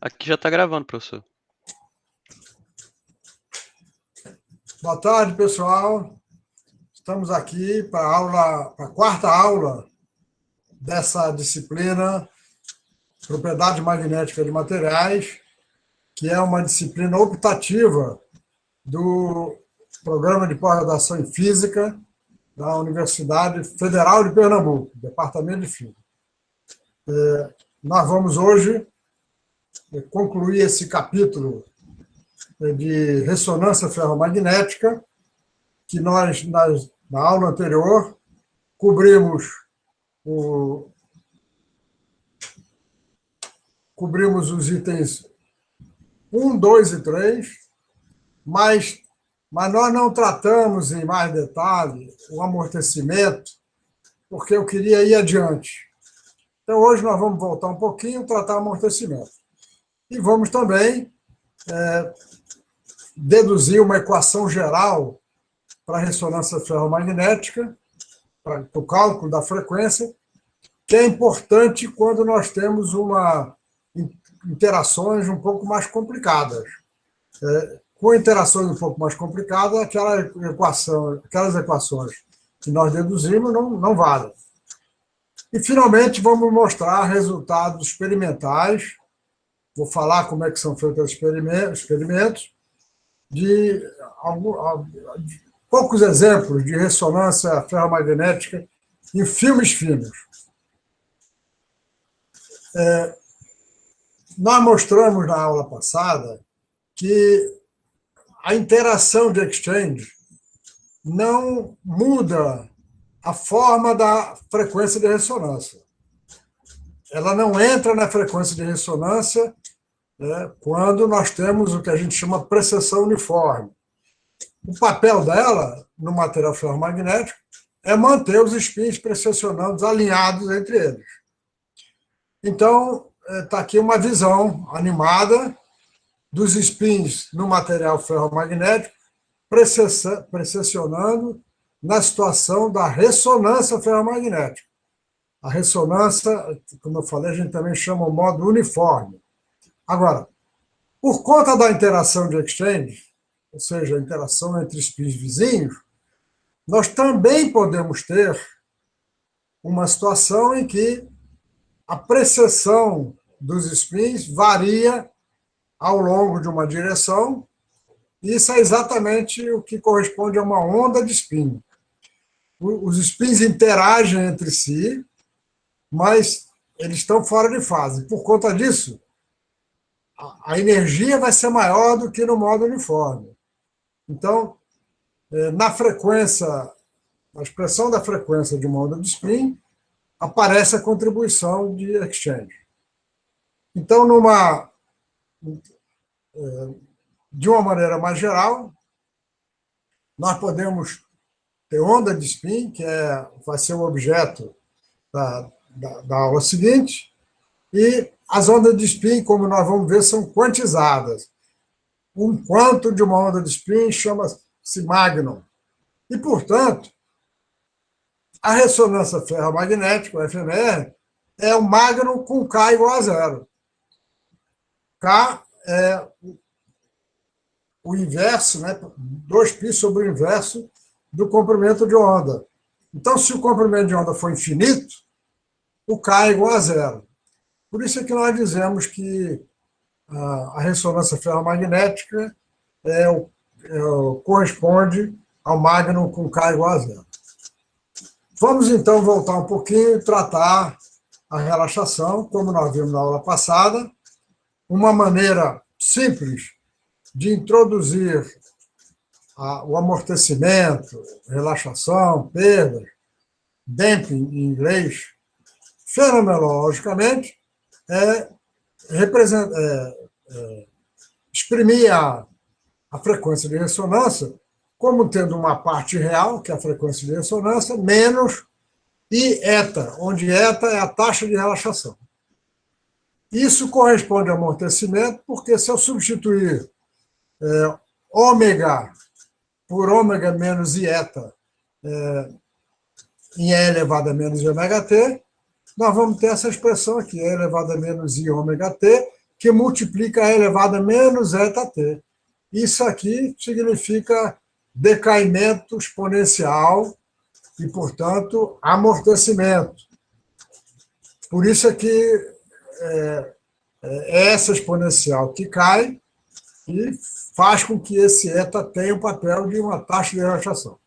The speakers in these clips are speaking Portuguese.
Aqui já está gravando, professor. Boa tarde, pessoal. Estamos aqui para a quarta aula dessa disciplina Propriedade Magnética de Materiais, que é uma disciplina optativa do Programa de Pós-Graduação em Física da Universidade Federal de Pernambuco, Departamento de Física. Nós vamos hoje concluir esse capítulo de ressonância ferromagnética, que nós, na aula anterior, cobrimos os itens 1, 2 e 3, mas nós não tratamos em mais detalhe o amortecimento, porque eu queria ir adiante. Então, hoje nós vamos voltar um pouquinho e tratar o amortecimento. E vamos também deduzir uma equação geral para a ressonância ferromagnética, para o cálculo da frequência, que é importante quando nós temos interações um pouco mais complicadas. Com interações um pouco mais complicadas, aquelas equações que nós deduzimos não valem. E, finalmente, vamos mostrar resultados experimentais. Vou falar como é que são feitos os experimentos, de poucos exemplos de ressonância ferromagnética em filmes finos. Nós mostramos na aula passada que a interação de exchange não muda a forma da frequência de ressonância. Ela não entra na frequência de ressonância quando nós temos o que a gente chama precessão uniforme. O papel dela, no material ferromagnético, é manter os spins precessionandos alinhados entre eles. Então, está aqui uma visão animada dos spins no material ferromagnético precessionando na situação da ressonância ferromagnética. A ressonância, como eu falei, a gente também chama o modo uniforme. Agora, por conta da interação de exchange, ou seja, a interação entre spins vizinhos, nós também podemos ter uma situação em que a precessão dos spins varia ao longo de uma direção, e isso é exatamente o que corresponde a uma onda de spin. Os spins interagem entre si, mas eles estão fora de fase. Por conta disso, a energia vai ser maior do que no modo uniforme. Então, na expressão da frequência de uma onda de spin, aparece a contribuição de exchange. Então, de uma maneira mais geral, nós podemos ter onda de spin, que vai ser o objeto da aula seguinte, e as ondas de spin, como nós vamos ver, são quantizadas. Um quanto de uma onda de spin chama-se magnum. E, portanto, a ressonância ferromagnética, o FMR, é o magnum com K igual a zero. K é o inverso, 2π sobre o inverso do comprimento de onda. Então, se o comprimento de onda for infinito, o K é igual a zero. Por isso é que nós dizemos que a ressonância ferromagnética corresponde ao magnum com K igual a zero. Vamos, então, voltar um pouquinho e tratar a relaxação, como nós vimos na aula passada, uma maneira simples de introduzir o amortecimento, relaxação, perdas, damping em inglês, fenomenologicamente, exprimir a frequência de ressonância como tendo uma parte real, que é a frequência de ressonância, menos I eta, onde eta é a taxa de relaxação. Isso corresponde ao amortecimento, porque se eu substituir ômega por ômega menos I eta em E elevado a menos I ômega t, nós vamos ter essa expressão aqui, E elevado a menos I ômega t, que multiplica a elevado a menos eta-t. Isso aqui significa decaimento exponencial e, portanto, amortecimento. Por isso é que é essa exponencial que cai e faz com que esse eta tenha o papel de uma taxa de relaxação.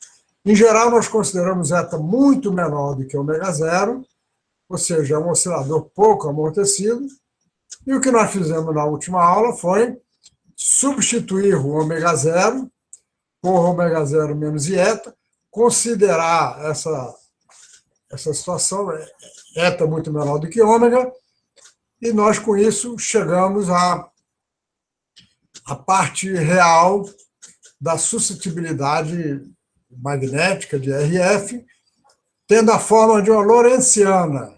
Em geral, nós consideramos eta muito menor do que ômega zero, ou seja, é um oscilador pouco amortecido, e o que nós fizemos na última aula foi substituir o ômega zero por ômega zero menos ieta, considerar essa situação, eta muito menor do que ômega, e nós, com isso, chegamos à parte real da suscetibilidade magnética de RF, tendo a forma de uma lorentziana.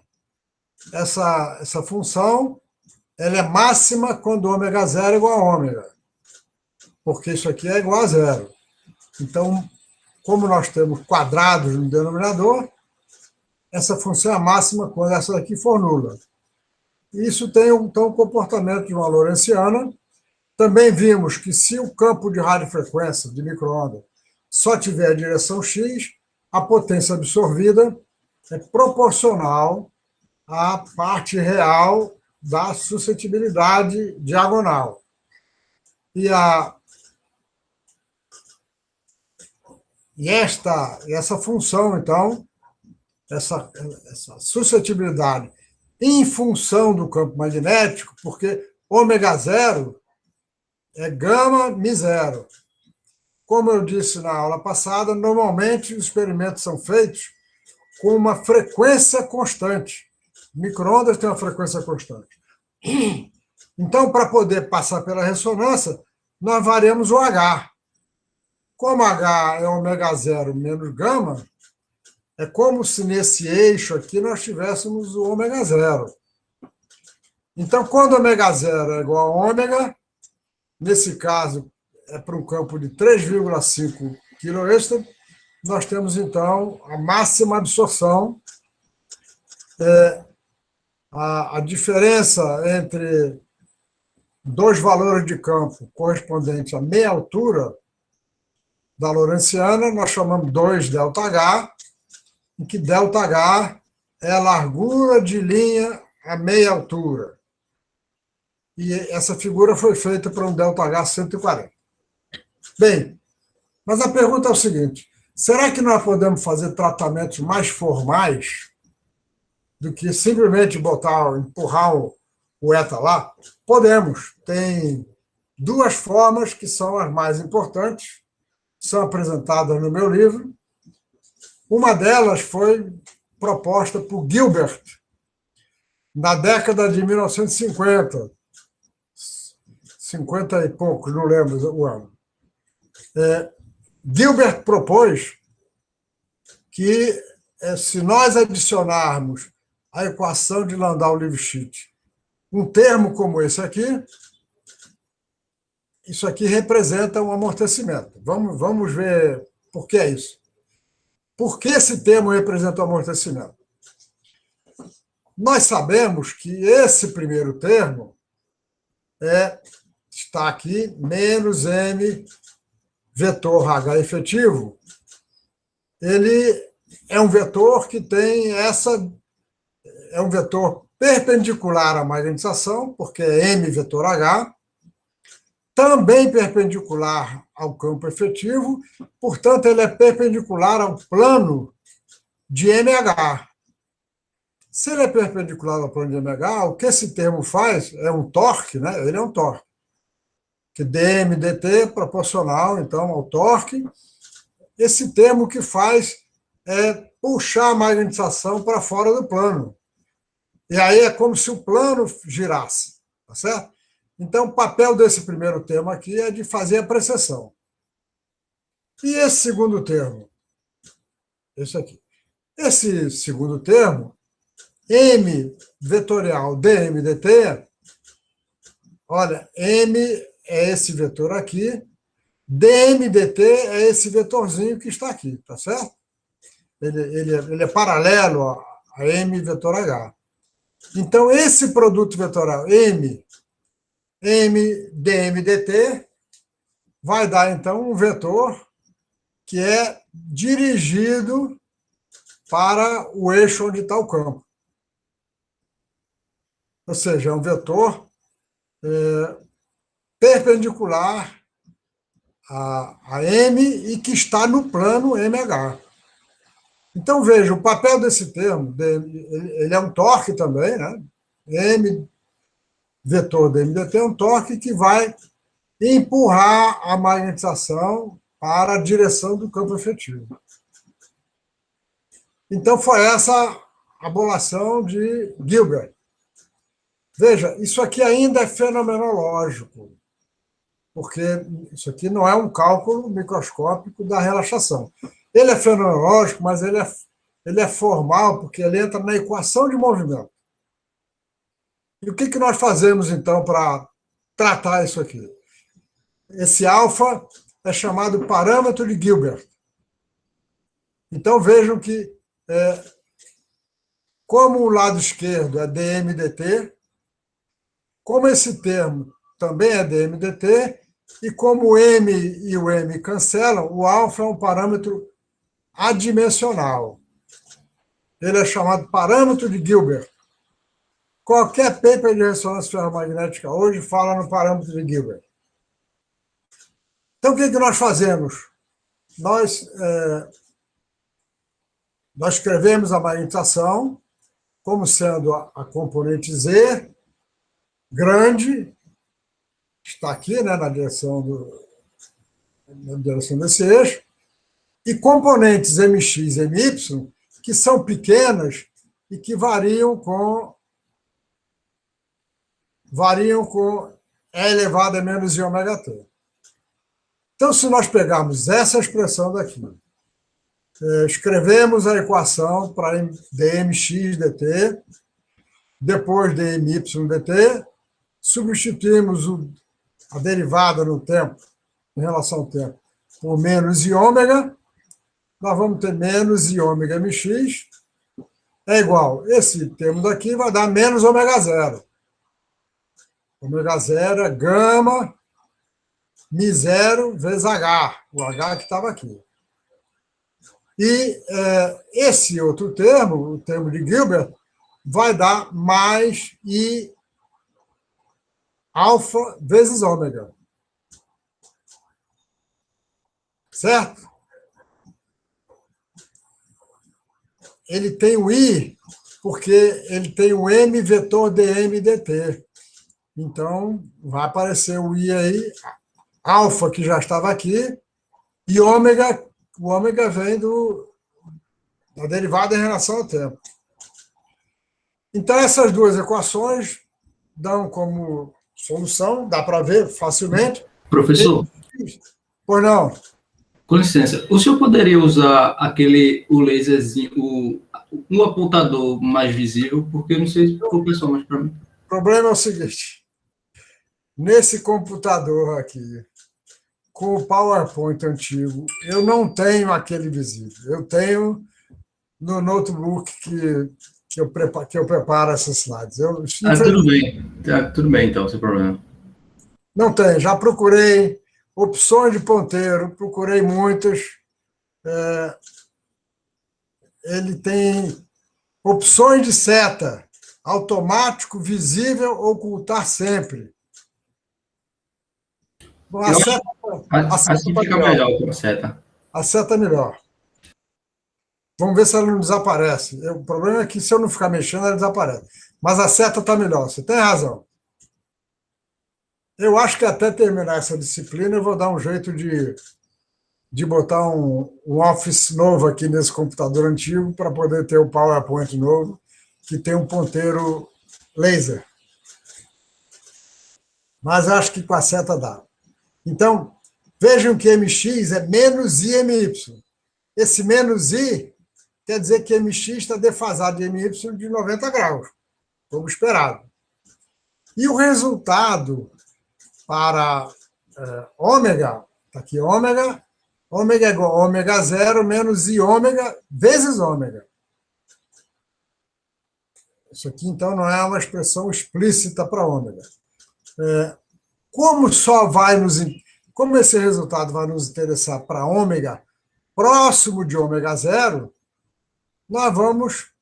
Essa função ela é máxima quando ômega zero é igual a ômega, porque isso aqui é igual a zero. Então, como nós temos quadrados no denominador, essa função é máxima quando essa daqui for nula. Isso tem, então, o comportamento de uma lorentziana. Também vimos que se o campo de radiofrequência de micro-ondas só tiver a direção x, a potência absorvida é proporcional à parte real da suscetibilidade diagonal. E essa função, então, essa suscetibilidade em função do campo magnético, porque ômega zero é gama mi zero. Como eu disse na aula passada, normalmente os experimentos são feitos com uma frequência constante. Micro-ondas têm uma frequência constante. Então, para poder passar pela ressonância, nós varemos o H. Como H é ômega zero menos gama, é como se nesse eixo aqui nós tivéssemos o ômega zero. Então, quando ômega zero é igual a ômega, nesse caso é para um campo de 3,5 kHz, nós temos, então, a máxima absorção. A diferença entre dois valores de campo correspondentes à meia altura da lorentziana, nós chamamos 2ΔH, em que ΔH é a largura de linha a meia altura. E essa figura foi feita para um ΔH 140. Bem, mas a pergunta é o seguinte: será que nós podemos fazer tratamentos mais formais do que simplesmente empurrar o eta lá? Podemos. Tem duas formas que são as mais importantes, são apresentadas no meu livro. Uma delas foi proposta por Gilbert na década de 1950, 50 e poucos, não lembro o ano. Gilbert propôs que, se nós adicionarmos à equação de Landau-Lifshitz um termo como esse aqui, isso aqui representa um amortecimento. Vamos ver por que é isso. Por que esse termo representa um amortecimento? Nós sabemos que esse primeiro termo está aqui, menos m vetor H efetivo. Ele é um vetor que tem é um vetor perpendicular à magnetização, porque é m vetor H, também perpendicular ao campo efetivo, portanto, ele é perpendicular ao plano de MH. Se ele é perpendicular ao plano de MH, o que esse termo faz é um torque, né? Ele é um torque. Que dm dt é proporcional, então, ao torque. Esse termo que faz é puxar a magnetização para fora do plano. E aí é como se o plano girasse, tá certo? Então, o papel desse primeiro termo aqui é de fazer a precessão. E esse segundo termo? Esse aqui. Esse segundo termo, m vetorial dm dt, olha, m é esse vetor aqui, dm dt é esse vetorzinho que está aqui, tá certo? Ele é paralelo a m vetor h. Então, esse produto vetorial m M dm dt vai dar, então, um vetor que é dirigido para o eixo onde está o campo. Ou seja, é um vetor perpendicular a M e que está no plano MH. Então, veja, o papel desse termo, ele é um torque também, né? M, vetor dmdt, é um torque que vai empurrar a magnetização para a direção do campo efetivo. Então, foi essa a bolação de Gilbert. Veja, isso aqui ainda é fenomenológico, porque isso aqui não é um cálculo microscópico da relaxação. Ele é fenomenológico, mas ele é formal, porque ele entra na equação de movimento. E o que nós fazemos, então, para tratar isso aqui? Esse alfa é chamado parâmetro de Gilbert. Então, vejam que, como o lado esquerdo é dm/dt, como esse termo também é dm/dt, e como o m e o m cancelam, o alfa é um parâmetro adimensional. Ele é chamado parâmetro de Gilbert. Qualquer paper de ressonância ferromagnética hoje fala no parâmetro de Gilbert. Então, o que nós fazemos? Nós escrevemos a magnetização como sendo a componente Z grande, está aqui, né, na direção desse eixo, e componentes MX e MY, que são pequenas e que variam com E elevado a menos I ômega t. Então, se nós pegarmos essa expressão daqui, escrevemos a equação para dmx dt, depois dmy dt, substituímos a derivada no tempo, em relação ao tempo, por menos I ômega, nós vamos ter menos I ômega mx, é igual, esse termo daqui vai dar menos ômega zero. Ômega zero é gama mi0 vezes H, o H que estava aqui. E esse outro termo, o termo de Gilbert, vai dar mais I alfa vezes ômega. Certo? Ele tem o I porque ele tem o M vetor dm dt. Então, vai aparecer o I aí, alfa, que já estava aqui, e ômega, o ômega vem da derivada em relação ao tempo. Então, essas duas equações dão como solução, dá para ver facilmente. Professor? Pois não. Com licença, o senhor poderia usar o laserzinho, um apontador mais visível, porque eu não sei se ficou pessoal, mas para mim. O problema é o seguinte, nesse computador aqui, com o PowerPoint antigo, eu não tenho aquele visível. Eu tenho no notebook que eu preparo esses slides. Tudo bem, então, sem problema. Não tem, já procurei opções de ponteiro, procurei muitas. Ele tem opções de seta, automático, visível, ocultar sempre. Bom, a seta assim fica melhor com a seta. A seta é melhor. Vamos ver se ela não desaparece. O problema é que se eu não ficar mexendo, ela desaparece. Mas a seta está melhor, você tem razão. Eu acho que até terminar essa disciplina eu vou dar um jeito de botar um Office novo aqui nesse computador antigo para poder ter o PowerPoint novo, que tem um ponteiro laser. Mas acho que com a seta dá. Então, vejam que MX é menos IMY. Esse menos I quer dizer que MX está defasado de MY de 90 graus, como esperado. E o resultado para ômega, está aqui ômega é igual a ômega zero menos I ômega vezes ômega. Isso aqui, então, não é uma expressão explícita para ômega. Como esse resultado vai nos interessar para ômega próximo de ômega zero, nós vamos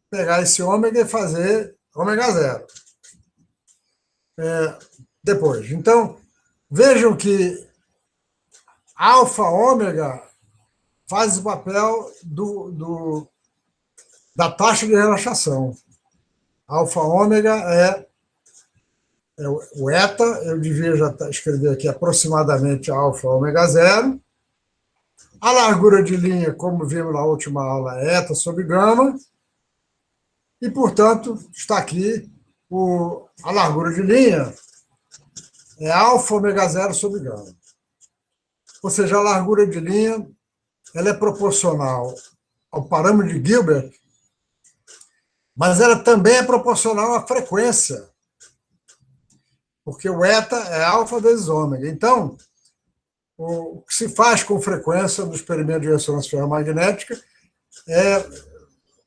pegar esse ômega e fazer ômega zero. Depois. Então, vejam que alfa ômega faz o papel da taxa de relaxação. Alfa ômega é o eta, eu devia já escrever aqui aproximadamente alfa ômega zero. A largura de linha, como vimos na última aula, é eta sobre gama. E, portanto, está aqui a largura de linha é alfa ômega zero sobre gama. Ou seja, a largura de linha ela é proporcional ao parâmetro de Gilbert, mas ela também é proporcional à frequência, porque o eta é alfa vezes ômega. Então, o que se faz com frequência no experimento de ressonância ferromagnética é,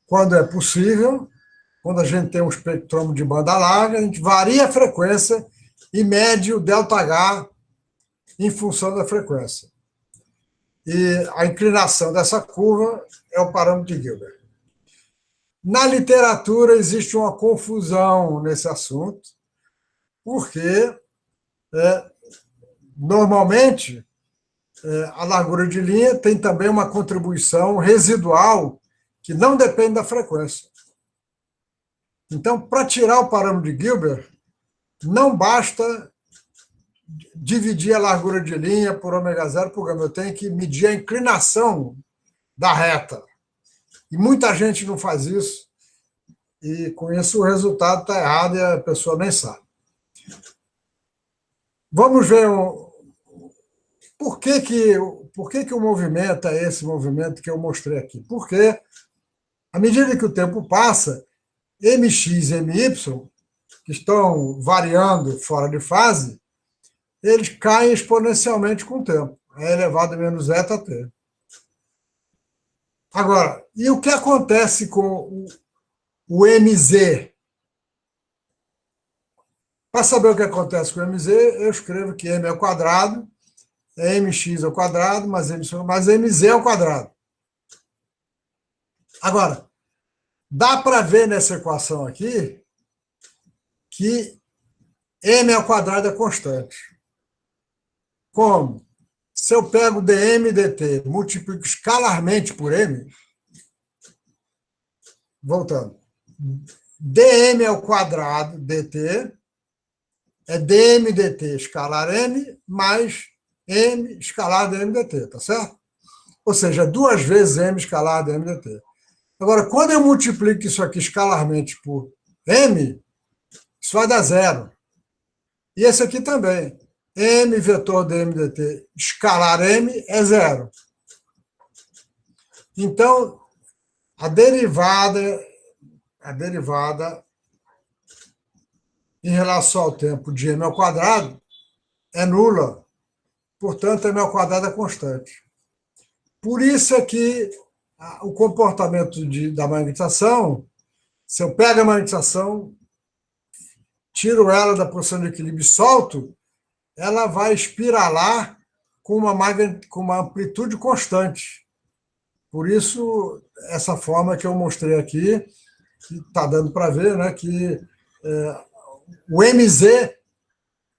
quando é possível, quando a gente tem um espectrômetro de banda larga, a gente varia a frequência e mede o ΔH em função da frequência. E a inclinação dessa curva é o parâmetro de Gilbert. Na literatura existe uma confusão nesse assunto, porque normalmente a largura de linha tem também uma contribuição residual que não depende da frequência. Então, para tirar o parâmetro de Gilbert, não basta dividir a largura de linha por ômega zero por gama. Eu tenho que medir a inclinação da reta. E muita gente não faz isso, e com isso o resultado está errado e a pessoa nem sabe. Vamos ver por que o movimento é esse movimento que eu mostrei aqui. Porque, à medida que o tempo passa, Mx e My, que estão variando fora de fase, eles caem exponencialmente com o tempo. É elevado a menos zeta-t. Agora, e o que acontece com o MZ? Para saber o que acontece com o MZ, eu escrevo que M ao quadrado é mx ao quadrado mais mz ao quadrado. Agora, dá para ver nessa equação aqui que m ao quadrado é constante. Como? Se eu pego dm dt, multiplico escalarmente por m, voltando, dm ao quadrado dt é dm dt escalar m mais m escalar dm dt, tá certo? Ou seja, 2 vezes m escalar dm dt. Agora, quando eu multiplico isso aqui escalarmente por m, isso vai dar zero. E esse aqui também. M vetor dm dt escalar m é zero. Então, a derivada em relação ao tempo de m ao quadrado é nula. Portanto, m ao quadrado é constante. Por isso é que o comportamento da magnetização, se eu pego a magnetização, tiro ela da posição de equilíbrio e solto, ela vai espiralar com uma amplitude constante. Por isso, essa forma que eu mostrei aqui, que está dando para ver, né, que o MZ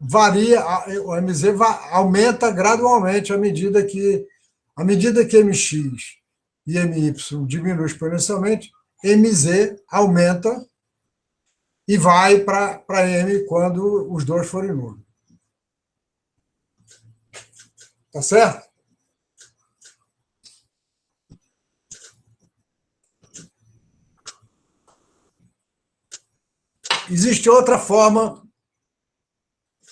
varia, o MZ aumenta gradualmente à medida que MX e MY diminuem exponencialmente, MZ aumenta e vai para M quando os dois forem nulos. Tá certo? Existe outra forma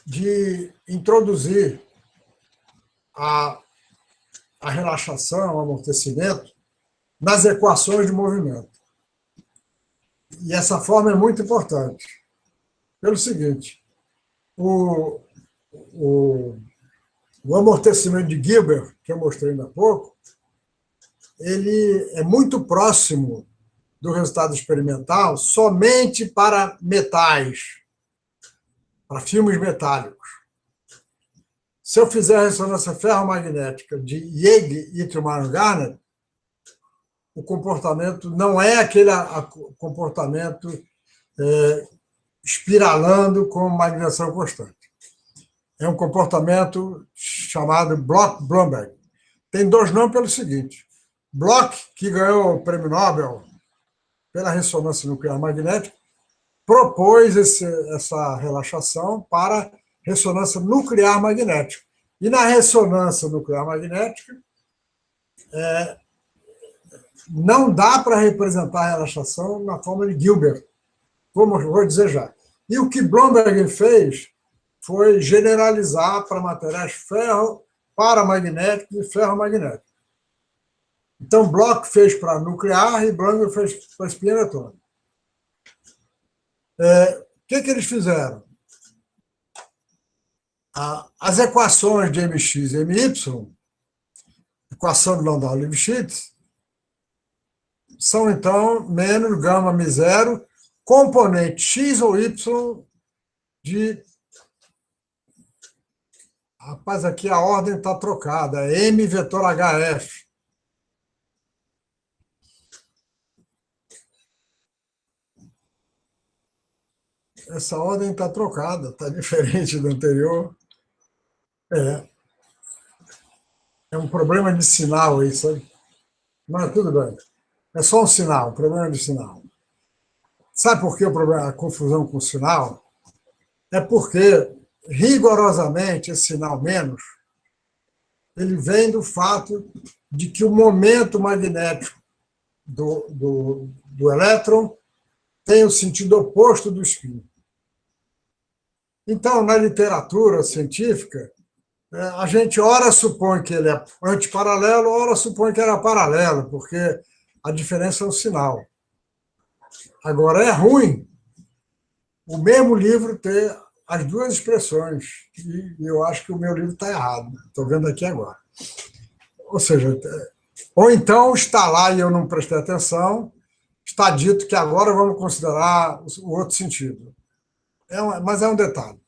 de introduzir a relaxação, o amortecimento nas equações de movimento. E essa forma é muito importante. Pelo seguinte, o amortecimento de Gilbert, que eu mostrei ainda há pouco, ele é muito próximo do resultado experimental somente para metais, para filmes metálicos. Se eu fizer a ressonância ferromagnética de Yale e Truman Garner, o comportamento não é aquele comportamento espiralando com magnetização constante. É um comportamento chamado Bloch-Blomberg. Tem dois nomes pelo seguinte. Bloch, que ganhou o prêmio Nobel pela ressonância nuclear magnética, propôs essa relaxação para ressonância nuclear magnética. E na ressonância nuclear magnética, não dá para representar a relaxação na forma de Gilbert, como eu vou dizer já. E o que Blomberg fez foi generalizar para materiais paramagnéticos e ferromagnéticos. Então, Bloch fez para nuclear e Blomberg fez para espinha eletrônica. O que eles fizeram? As equações de Mx e My, equação de Landau-Lifshitz, são, então, menos gama Mi0, componente X ou Y de... Rapaz, aqui a ordem está trocada, é M vetor HF. Essa ordem está trocada, está diferente da anterior. É um problema de sinal aí, sabe? Mas tudo bem. É só um sinal, um problema de sinal. Sabe por que o problema, a confusão com o sinal? É porque, rigorosamente, esse sinal menos, ele vem do fato de que o momento magnético do elétron tem o sentido oposto do spin. Então, na literatura científica, a gente ora supõe que ele é antiparalelo, ora supõe que ele é paralelo, porque a diferença é o sinal. Agora, é ruim o mesmo livro ter as duas expressões, e eu acho que o meu livro está errado. Estou vendo aqui agora. Ou seja, ou então está lá e eu não prestei atenção, está dito que agora vamos considerar o outro sentido. Mas é um detalhe.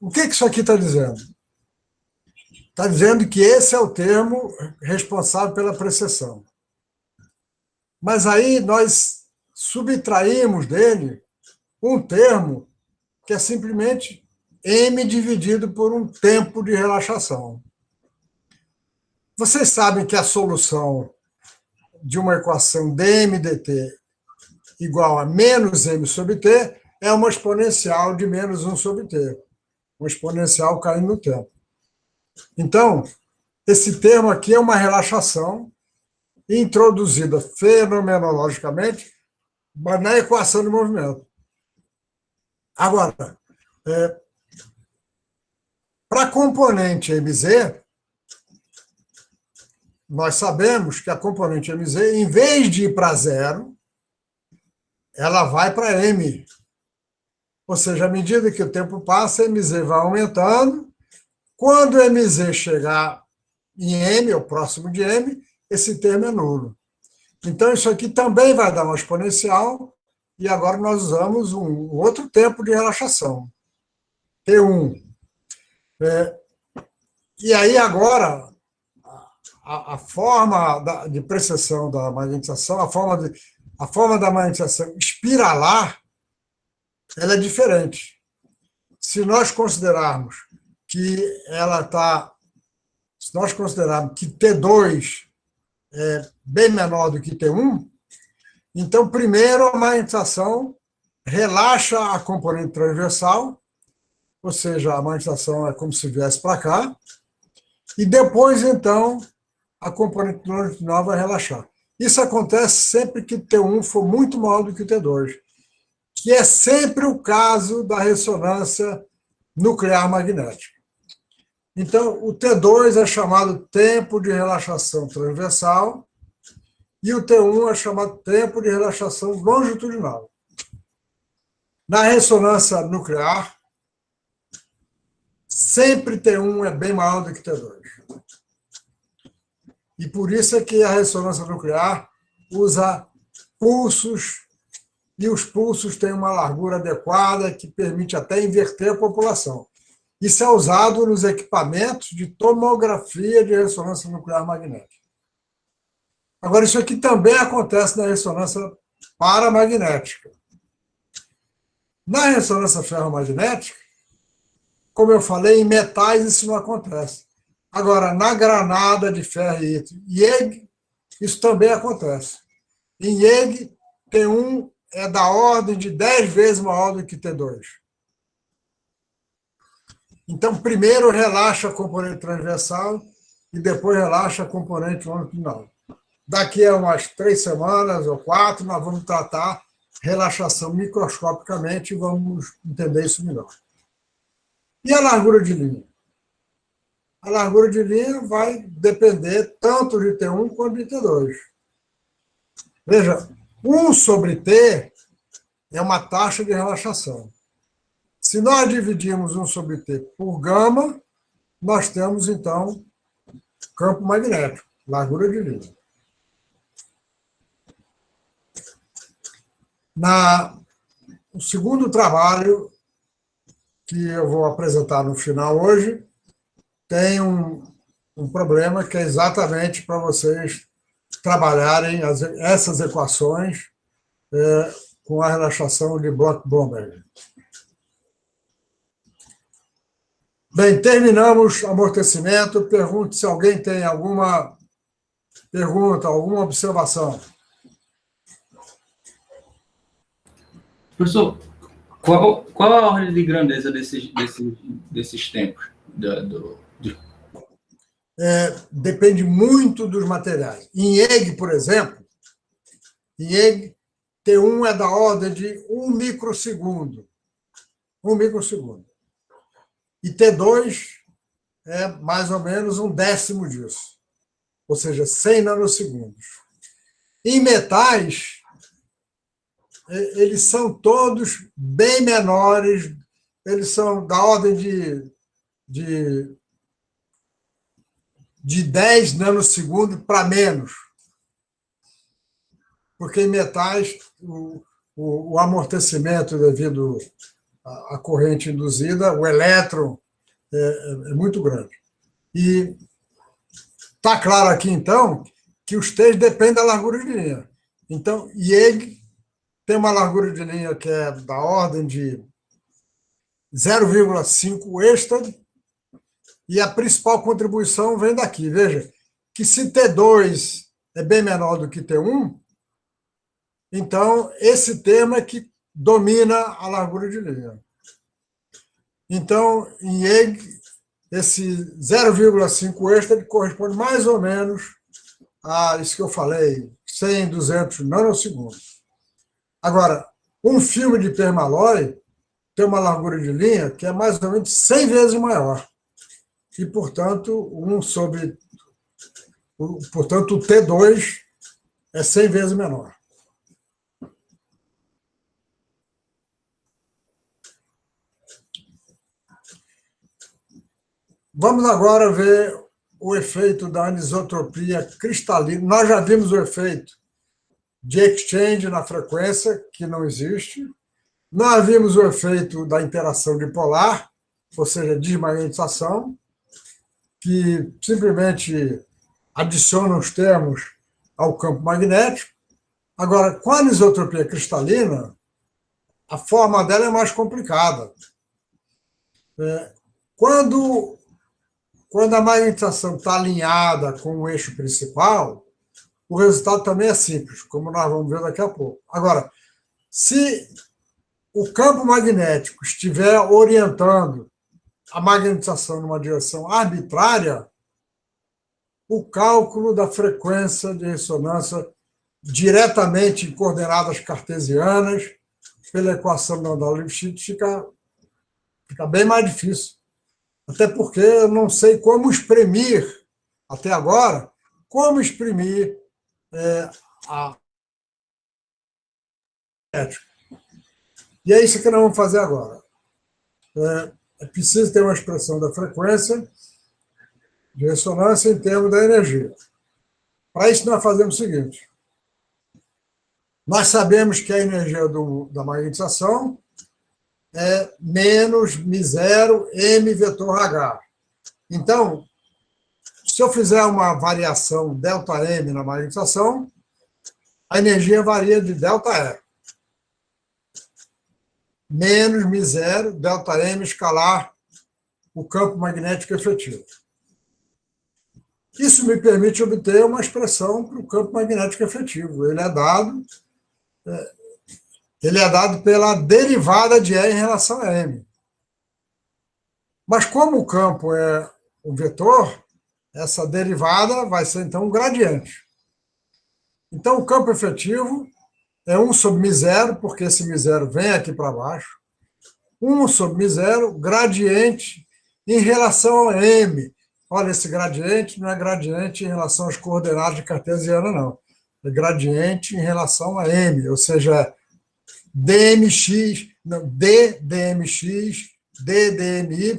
O que isso aqui está dizendo? Está dizendo que esse é o termo responsável pela precessão. Mas aí nós subtraímos dele um termo que é simplesmente M dividido por um tempo de relaxação. Vocês sabem que a solução de uma equação dm dt igual a menos m sobre t é uma exponencial de menos 1 sobre t. Uma exponencial caindo no tempo. Então, esse termo aqui é uma relaxação introduzida fenomenologicamente na equação de movimento. Agora, para a componente mz, nós sabemos que a componente mz, em vez de ir para zero, ela vai para m. Ou seja, à medida que o tempo passa, mz vai aumentando. Quando mz chegar em m, ou próximo de m, esse termo é nulo. Então, isso aqui também vai dar uma exponencial, e agora nós usamos um outro tempo de relaxação, T1. E aí, agora, a forma de precessão da magnetização, a forma da magnetização espiralar, ela é diferente. Se nós considerarmos que se nós considerarmos que T2 é bem menor do que T1, então, primeiro, a magnetização relaxa a componente transversal, ou seja, a magnetização é como se viesse para cá, e depois, então, a componente longitudinal vai relaxar. Isso acontece sempre que T1 for muito maior do que T2, que é sempre o caso da ressonância nuclear magnética. Então, o T2 é chamado tempo de relaxação transversal e o T1 é chamado tempo de relaxação longitudinal. Na ressonância nuclear, sempre T1 é bem maior do que T2. E por isso é que a ressonância nuclear usa pulsos, e os pulsos têm uma largura adequada que permite até inverter a população. Isso é usado nos equipamentos de tomografia de ressonância nuclear magnética. Agora, isso aqui também acontece na ressonância paramagnética. Na ressonância ferromagnética, como eu falei, em metais isso não acontece. Agora, na granada de ferro e IEG, isso também acontece. Em IEG, T1 é da ordem de 10 vezes maior do que T2. Então, primeiro relaxa a componente transversal e depois relaxa a componente longitudinal. Daqui a umas 3 semanas ou 4, nós vamos tratar relaxação microscopicamente e vamos entender isso melhor. E a largura de linha? A largura de linha vai depender tanto de T1 quanto de T2. Veja, 1 sobre T é uma taxa de relaxação. Se nós dividirmos 1 sobre T por gama, nós temos, então, campo magnético, largura de linha. O segundo trabalho que eu vou apresentar no final hoje tem um problema que é exatamente para vocês trabalharem essas equações com a relaxação de Bloch-Blomberg. Bem, terminamos amortecimento. Pergunto se alguém tem alguma pergunta, alguma observação. Professor, qual a ordem de grandeza desses tempos? Depende muito dos materiais. Em IEG, por exemplo, T1 é da ordem de 1 microsegundo. 1 microsegundo. E T2 é mais ou menos 1/10 disso. Ou seja, 100 nanosegundos. Em metais, eles são todos bem menores, eles são da ordem de 10 nanosegundos para menos. Porque em metais, o amortecimento devido à corrente induzida, o elétron, é muito grande. E está claro aqui, então, que os T's dependem da largura de linha. Então, IEG tem uma largura de linha que é da ordem de 0,5 Estad, e a principal contribuição vem daqui. Veja, que se T2 é bem menor do que T1, então esse termo é que domina a largura de linha. Então, em IEG, esse 0,5 Estad corresponde mais ou menos a isso que eu falei, 100, 200 nanosegundos. Agora, um filme de permalloy tem uma largura de linha que é mais ou menos 100 vezes maior. E, portanto, o T2 é 100 vezes menor. Vamos agora ver o efeito da anisotropia cristalina. Nós já vimos o efeito de exchange na frequência, que não existe. Nós vimos o efeito da interação dipolar, ou seja, desmagnetização, que simplesmente adiciona os termos ao campo magnético. Agora, com a anisotropia cristalina, a forma dela é mais complicada. Quando a magnetização está alinhada com o eixo principal, o resultado também é simples, como nós vamos ver daqui a pouco. Agora, se o campo magnético estiver orientando a magnetização numa direção arbitrária, o cálculo da frequência de ressonância diretamente em coordenadas cartesianas, pela equação da Lipschitz, fica bem mais difícil. Até porque eu não sei como exprimir, até agora, como exprimir a ética. E é isso que nós vamos fazer agora. É preciso ter uma expressão da frequência de ressonância em termos da energia. Para isso, nós fazemos o seguinte. Nós sabemos que a energia da magnetização é menos μ0 m vetor H. Então, se eu fizer uma variação ΔM na magnetização, a energia varia de ΔE. Menos μ0 ΔM escalar o campo magnético efetivo. Isso me permite obter uma expressão para o campo magnético efetivo. Ele é dado pela derivada de E em relação a M. Mas como o campo é um vetor, essa derivada vai ser, então, um gradiente. Então, o campo efetivo é 1 sobre μ0, porque esse μ0 vem aqui para baixo. 1 sobre μ0, gradiente em relação a M. Olha, esse gradiente não é gradiente em relação às coordenadas de cartesiana, não. É gradiente em relação a M, ou seja, dmx, não, ddmx, ddmy,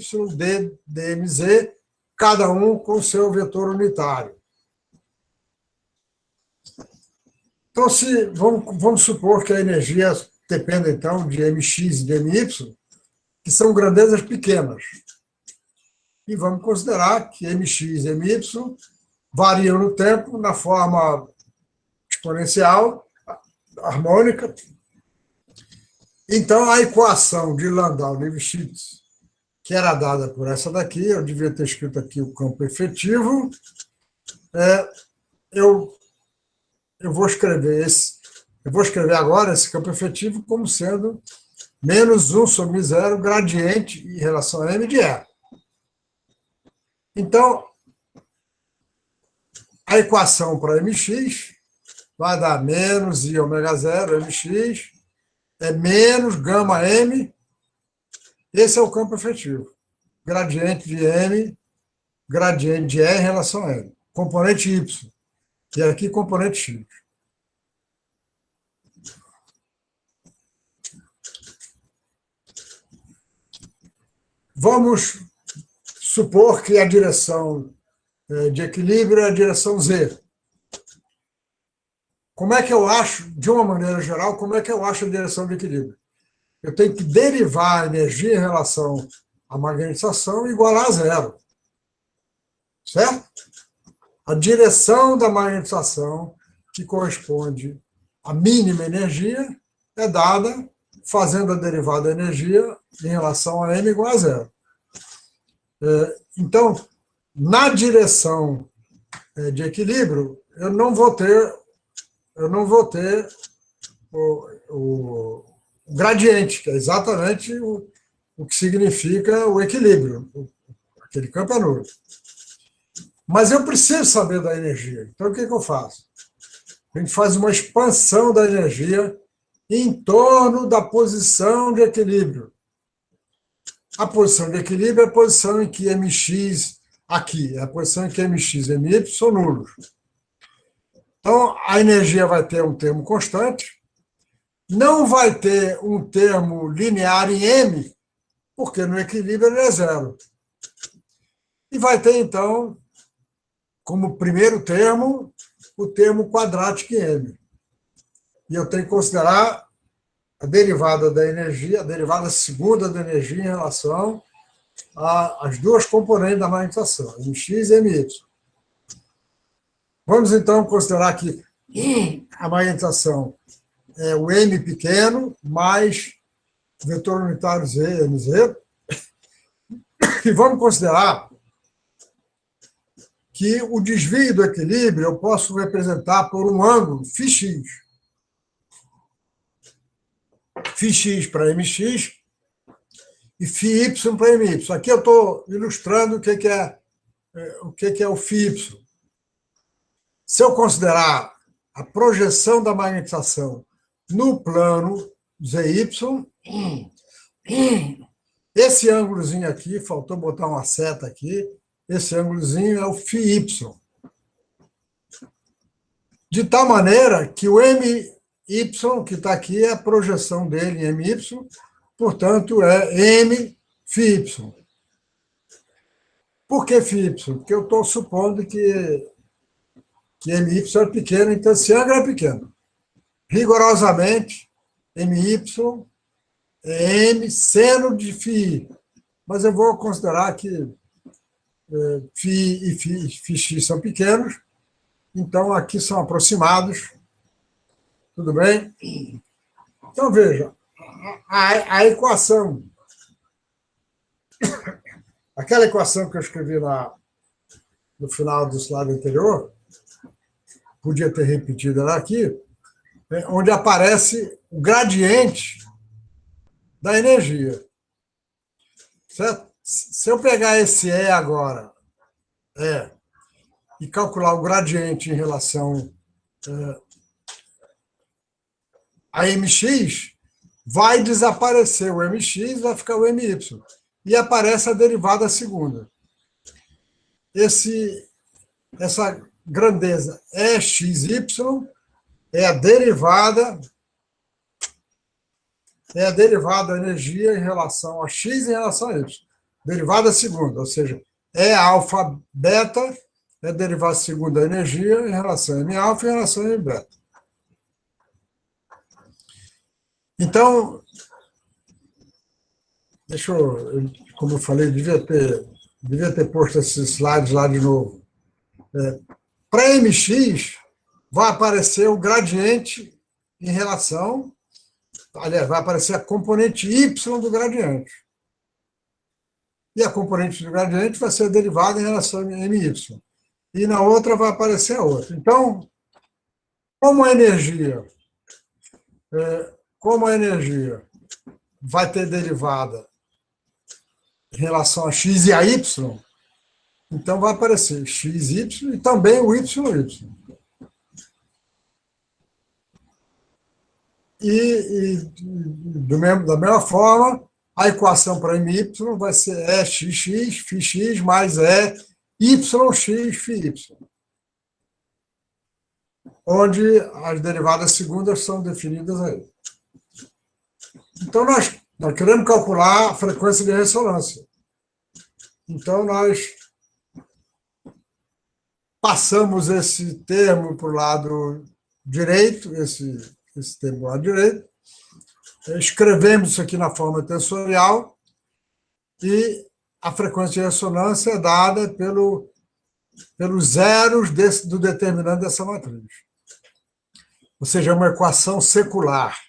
ddmz, cada um com o seu vetor unitário. Então, vamos supor que a energia dependa, então, de mx e dmy, que são grandezas pequenas. E vamos considerar que mx e my variam no tempo na forma exponencial, harmônica. Então, a equação de Landau-Lifshitz, que era dada por essa daqui, eu devia ter escrito aqui o campo efetivo, eu vou escrever agora esse campo efetivo como sendo menos 1 sobre μ0 gradiente em relação a M de E. Então, a equação para mx vai dar menos I ômega 0, mx, é menos gama M. Esse é o campo efetivo. Gradiente de M, gradiente de E em relação a M. Componente Y. E aqui, componente X. Vamos supor que a direção de equilíbrio é a direção Z. Como é que eu acho, de uma maneira geral, como é que eu acho a direção de equilíbrio? Eu tenho que derivar a energia em relação à magnetização igual a zero. Certo? A direção da magnetização, que corresponde à mínima energia, é dada fazendo a derivada da energia em relação a M igual a zero. Então, na direção de equilíbrio, eu não vou ter o gradiente, que é exatamente o que significa o equilíbrio. Aquele campo é nulo. Mas eu preciso saber da energia. Então, o que eu faço? A gente faz uma expansão da energia em torno da posição de equilíbrio. A posição de equilíbrio é a posição em que mx, aqui, é a posição em que mx e my são nulos. Então, a energia vai ter um termo constante, não vai ter um termo linear em M, porque no equilíbrio ele é zero. E vai ter, então, como primeiro termo, o termo quadrático em M. E eu tenho que considerar a derivada da energia, a derivada segunda da energia em relação às duas componentes da magnetização, mx e my. Vamos, então, considerar que a magnetização é o M pequeno mais o vetor unitário Z, mz. E vamos considerar que o desvio do equilíbrio eu posso representar por um ângulo φx. φx para mx e φy para my. Aqui eu estou ilustrando o que é o φy. Se eu considerar a projeção da magnetização no plano ZY, esse ângulozinho aqui, faltou botar uma seta aqui, esse ângulozinho é o φy. De tal maneira que o MY, que está aqui, é a projeção dele em MY, portanto, é M φy. Por que φy? Porque eu estou supondo que MY é pequeno, então esse ângulo é pequeno. Rigorosamente, MY é M seno de φ. Mas eu vou considerar que φ e φx são pequenos, então aqui são aproximados. Tudo bem? Então, veja, a equação, aquela equação que eu escrevi no final do slide anterior, podia ter repetido ela aqui, onde aparece o gradiente da energia. Certo? Se eu pegar esse E agora, e calcular o gradiente em relação a mx, vai desaparecer o mx, vai ficar o my. E aparece a derivada segunda. Essa grandeza xy é a derivada da energia em relação a x em relação a y. Derivada segunda, ou seja, alfa beta é a derivada segunda da energia em relação a m alfa e em relação a m beta. Então, como eu falei, devia ter posto esses slides lá de novo. Para mx, vai aparecer o gradiente em relação, aliás, vai aparecer a componente y do gradiente. E a componente do gradiente vai ser derivada em relação a my. E na outra vai aparecer a outra. Então, como a energia vai ter derivada em relação a x e a y, então vai aparecer xy e também o yy. Da mesma forma, a equação para my vai ser xx, φx mais yx, φy, onde as derivadas segundas são definidas aí. Então, nós queremos calcular a frequência de ressonância. Então, nós passamos esse termo para o lado direito, esse termo para o lado direito, escrevemos isso aqui na forma tensorial e a frequência de ressonância é dada pelos zeros do determinante dessa matriz. Ou seja, é uma equação secular.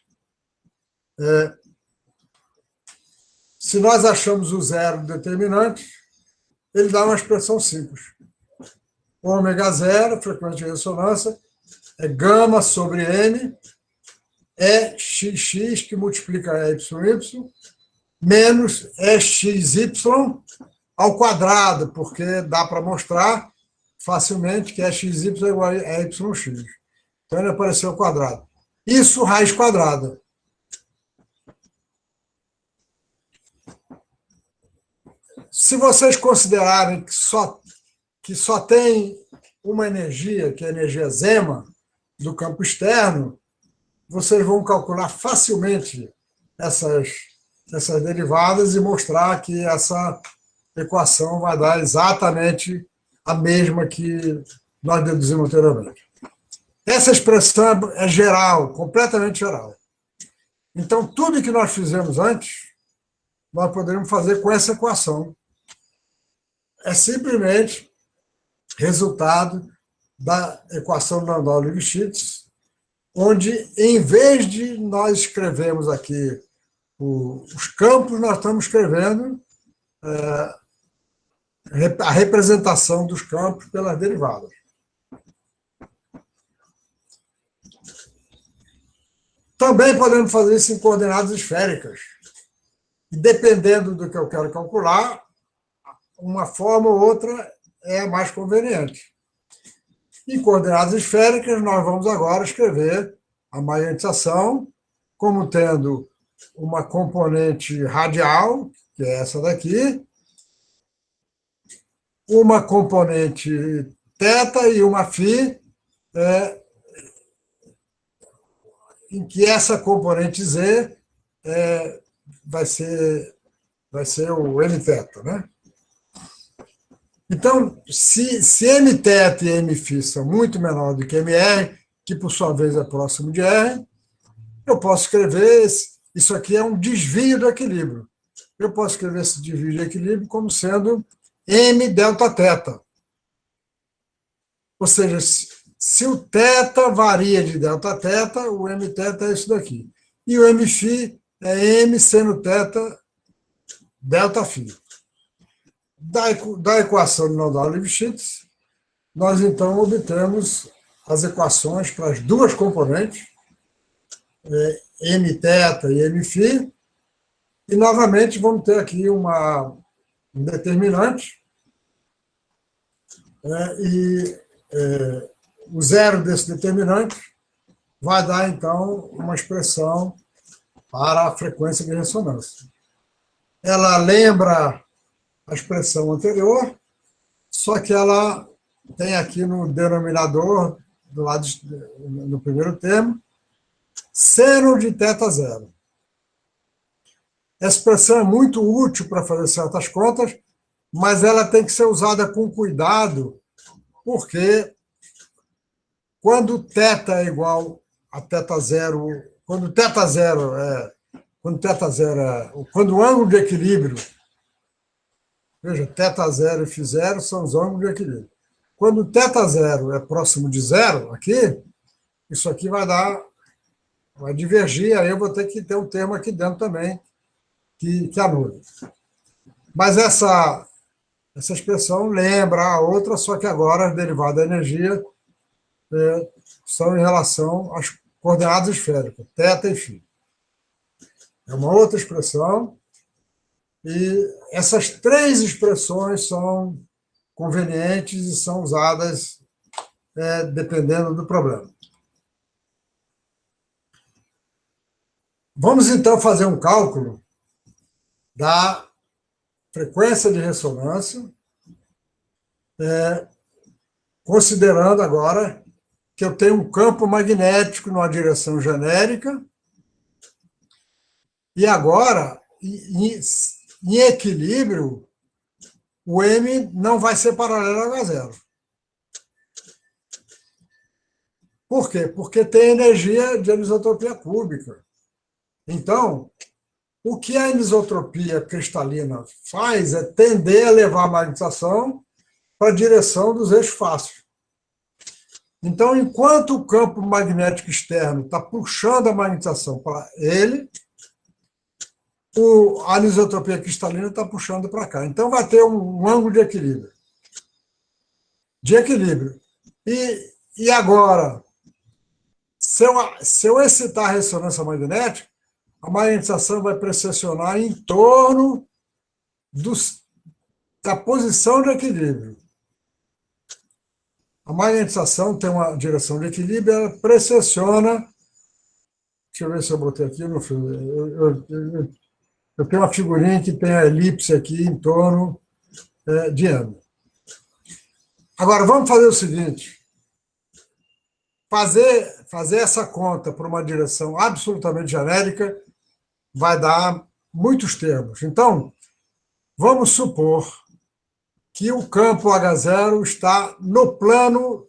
Se nós achamos o zero do determinante, ele dá uma expressão simples. Ômega zero, frequência de ressonância, é gama sobre m, xx, que multiplica EYY, menos XY ao quadrado, porque dá para mostrar facilmente que XY é igual a YX. Então, ele apareceu ao quadrado. Isso, raiz quadrada. Se vocês considerarem que só tem uma energia, que é a energia zema, do campo externo, vocês vão calcular facilmente essas derivadas e mostrar que essa equação vai dar exatamente a mesma que nós deduzimos anteriormente. Essa expressão é geral, completamente geral. Então, tudo que nós fizemos antes, nós poderíamos fazer com essa equação. É simplesmente resultado da equação de Landau-Lifshitz, onde, em vez de nós escrevermos aqui os campos, nós estamos escrevendo a representação dos campos pelas derivadas. Também podemos fazer isso em coordenadas esféricas. E, dependendo do que eu quero calcular, uma forma ou outra é mais conveniente. Em coordenadas esféricas, nós vamos agora escrever a magnetização como tendo uma componente radial, que é essa daqui, uma componente θ e uma φ, em que essa componente Z vai ser o mθ, né? Então, se mθ e mφ são muito menores do que mr, que por sua vez é próximo de R, eu posso escrever Isso aqui é um desvio do equilíbrio. Eu posso escrever esse desvio de equilíbrio como sendo m delta θ. Ou seja, se o θ varia de delta θ, o mθ é isso daqui. E o mφ é m seno θ delta φ. Da equação de Nodal-Lipschitz, nós então obtemos as equações para as duas componentes, mθ e mφ, e novamente vamos ter aqui um determinante, e o zero desse determinante vai dar, então, uma expressão para a frequência de ressonância. Ela lembra a expressão anterior, só que ela tem aqui no denominador, do lado no primeiro termo, seno de θ0. Essa expressão é muito útil para fazer certas contas, mas ela tem que ser usada com cuidado, porque quando θ é igual a θ0, quando o ângulo de equilíbrio, veja, θ0 e φ0 são os ângulos de equilíbrio. Quando θ0 é próximo de zero, aqui, isso aqui vai divergir, aí eu vou ter que ter um termo aqui dentro também, que anule. Mas essa expressão lembra a outra, só que agora as derivadas da energia são em relação às coordenadas esféricas, θ e φ. É uma outra expressão, e essas três expressões são convenientes e são usadas dependendo do problema. Vamos, então, fazer um cálculo da frequência de ressonância, considerando agora que eu tenho um campo magnético numa direção genérica, e agora, em equilíbrio, o M não vai ser paralelo a H0. Por quê? Porque tem energia de anisotropia cúbica. Então, o que a anisotropia cristalina faz é tender a levar a magnetização para a direção dos eixos fáceis. Então, enquanto o campo magnético externo está puxando a magnetização para ele, a anisotropia cristalina está puxando para cá. Então, vai ter um ângulo de equilíbrio. E agora, se eu excitar a ressonância magnética, a magnetização vai precessionar em torno da posição de equilíbrio. A magnetização tem uma direção de equilíbrio, ela precessiona. Deixa eu ver se eu botei aqui no filme. Eu tenho uma figurinha que tem a elipse aqui em torno de M. Agora, vamos fazer o seguinte. Fazer essa conta por uma direção absolutamente genérica vai dar muitos termos. Então, vamos supor que o campo H0 está no plano,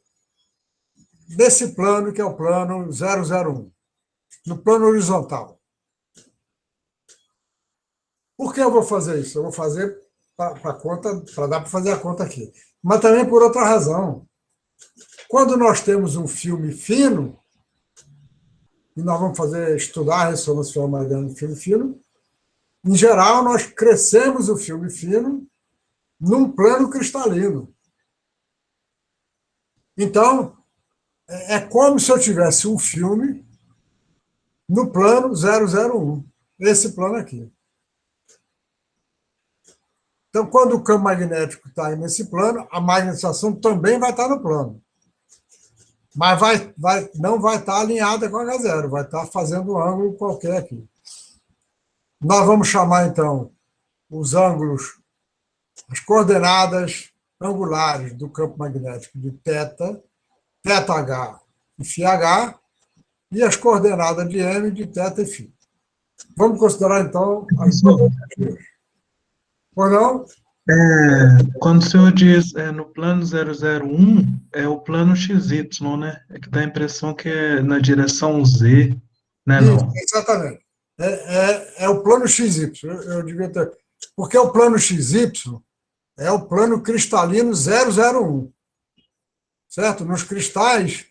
desse plano, que é o plano 001, no plano horizontal. Por que eu vou fazer isso? Eu vou fazer para dar para fazer a conta aqui. Mas também por outra razão. Quando nós temos um filme fino, e nós vamos estudar a ressonância magnética no filme fino, em geral, nós crescemos o filme fino num plano cristalino. Então, é como se eu tivesse um filme no plano 001, esse plano aqui. Então, quando o campo magnético está nesse plano, a magnetização também vai estar no plano. Mas não vai estar alinhada com H0, vai estar fazendo um ângulo qualquer aqui. Nós vamos chamar, então, os ângulos, as coordenadas angulares do campo magnético de θ, θH e φH, e as coordenadas de M de θ e φ. Vamos considerar, então, as coordenadas. Ou não? Quando o senhor diz no plano 001, é o plano XY, né? É que dá a impressão que é na direção Z, né? Isso, Não. exatamente. É o plano XY. Eu devia ter... Porque o plano XY é o plano cristalino 001. Certo? Nos cristais,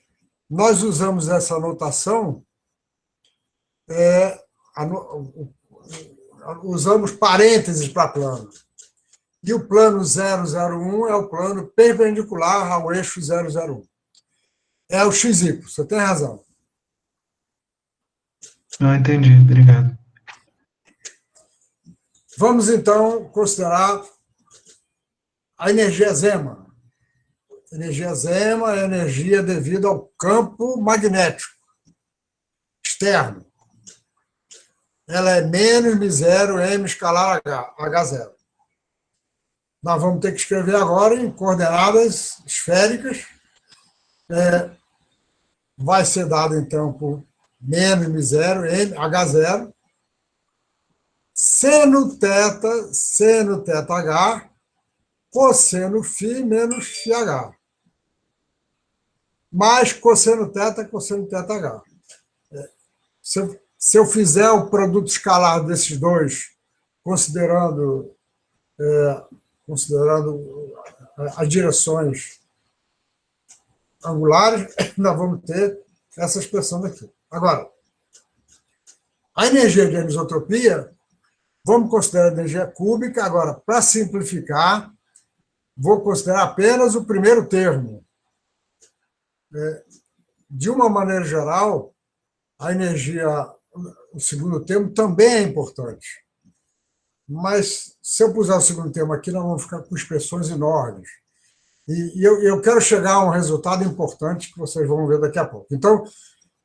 nós usamos essa notação, usamos parênteses para plano. E o plano 001 é o plano perpendicular ao eixo 001. É o XY, você tem razão. Entendi, obrigado. Vamos, então, considerar a energia zema. A energia zema é energia devida ao campo magnético externo. Ela é menos μ0 m escalar H0. Nós vamos ter que escrever agora em coordenadas esféricas. Vai ser dado, então, por menos μ0 m H0, seno θ H, cosseno φ menos φH, mais cosseno θ H. Se eu fizer o produto escalar desses dois, considerando as direções angulares, nós vamos ter essa expressão daqui. Agora, a energia de anisotropia, vamos considerar a energia cúbica. Agora, para simplificar, vou considerar apenas o primeiro termo. De uma maneira geral, a energia, o segundo termo, também é importante. Mas, se eu puser o segundo termo aqui, nós vamos ficar com expressões enormes. E eu quero chegar a um resultado importante que vocês vão ver daqui a pouco. Então,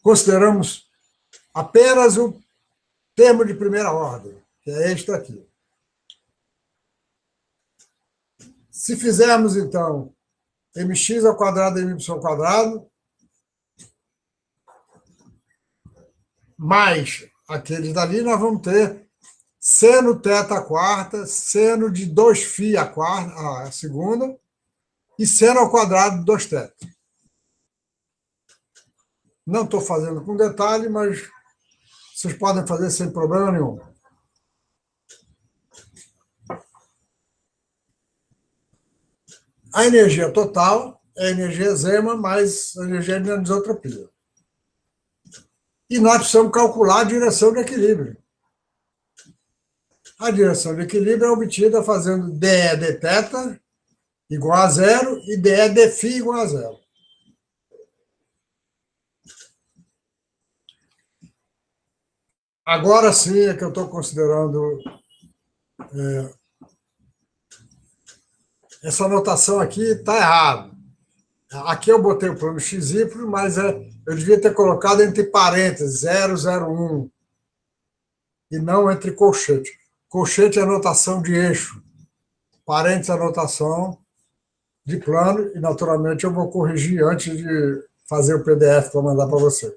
consideramos apenas o termo de primeira ordem, que é este aqui. Se fizermos, então, mx ao quadrado e my ao quadrado, mais aqueles dali, nós vamos ter seno θ quarta, seno de 2φ a segunda, e seno ao quadrado de 2θ. Não estou fazendo com detalhe, mas vocês podem fazer sem problema nenhum. A energia total é a energia zema mais a energia de anisotropia. E nós precisamos calcular a direção de equilíbrio. A direção de equilíbrio é obtida fazendo dE dθ igual a zero e dE dφ igual a zero. Agora sim é que eu estou considerando essa notação aqui está errada. Aqui eu botei o plano XY, mas eu devia ter colocado entre parênteses 001 e não entre colchete. Colchete é a notação de eixo, parênteses é a notação de plano, e naturalmente eu vou corrigir antes de fazer o PDF para mandar para vocês.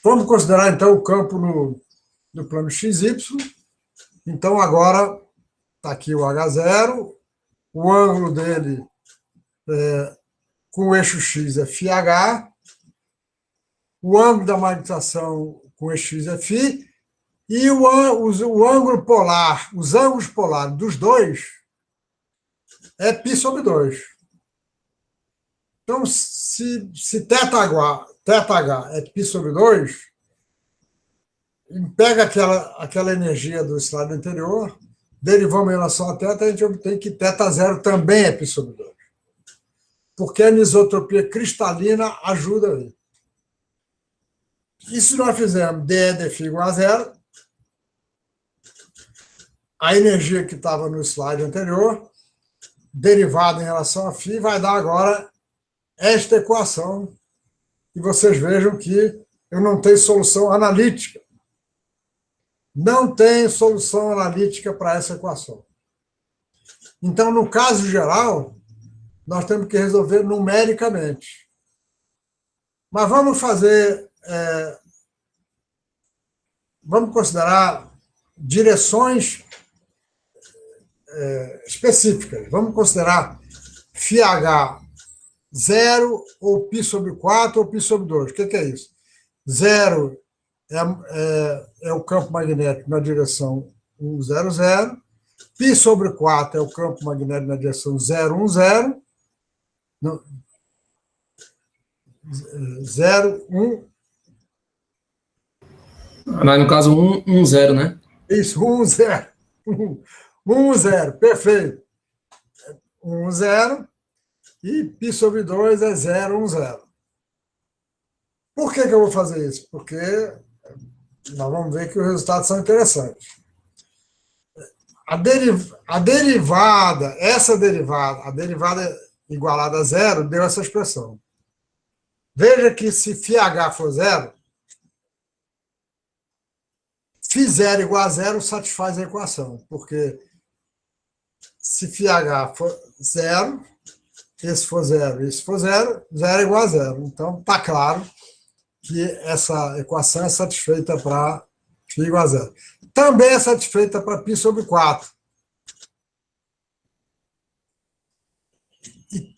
Vamos considerar então o campo no plano XY. Então agora está aqui o H0, o ângulo dele com o eixo X é φH, o ângulo da magnetização com o eixo X é φ, e o ângulo polar, os ângulos polares dos dois é π/2. Então, se θH é π/2, pega aquela energia do slide anterior, derivamos em relação a θ, a gente obtém que θ0 também é π/2. Porque a anisotropia cristalina ajuda aí. E se nós fizermos dE dφ igual a zero, a energia que estava no slide anterior, derivada em relação a φ, vai dar agora esta equação. E vocês vejam que eu não tenho solução analítica. Não tem solução analítica para essa equação. Então, no caso geral, nós temos que resolver numericamente. Mas vamos fazer... vamos considerar direções específicas. Vamos considerar φH 0 ou π/4 ou π/2. O que é isso? 0 é o campo magnético na direção 100, π sobre 4 é o campo magnético na direção 010, 0, 1. Mas no caso, 1, 1, 0, né? Isso, 1, 0. 0, perfeito. 1, 0, e π sobre 2 é 0, 1, 0. Por que eu vou fazer isso? Porque nós vamos ver que os resultados são interessantes. A derivada, a derivada igualada a zero, deu essa expressão. Veja que se φh for zero, φ0 igual a zero satisfaz a equação, porque se φh for zero, esse for zero, esse for zero, zero é igual a zero. Então, está claro que essa equação é satisfeita para φ igual a zero. Também é satisfeita para π sobre 4.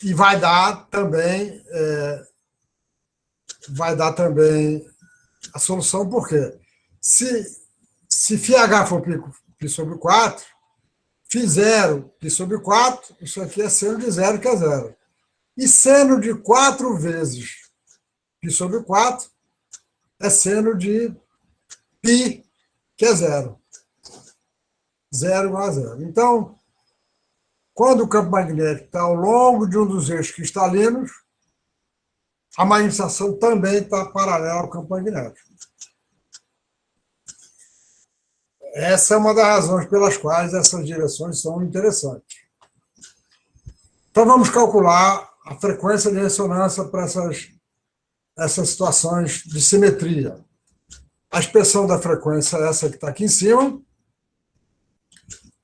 E vai dar também a solução, por quê? Se φh for π sobre 4, φ0, π sobre 4, isso aqui é seno de zero, que é zero. E seno de 4 vezes π sobre 4 é seno de π, que é zero. Zero igual a zero. Então, quando o campo magnético está ao longo de um dos eixos cristalinos, a magnetização também está paralela ao campo magnético. Essa é uma das razões pelas quais essas direções são interessantes. Então, vamos calcular a frequência de ressonância para essas situações de simetria. A expressão da frequência é essa que está aqui em cima.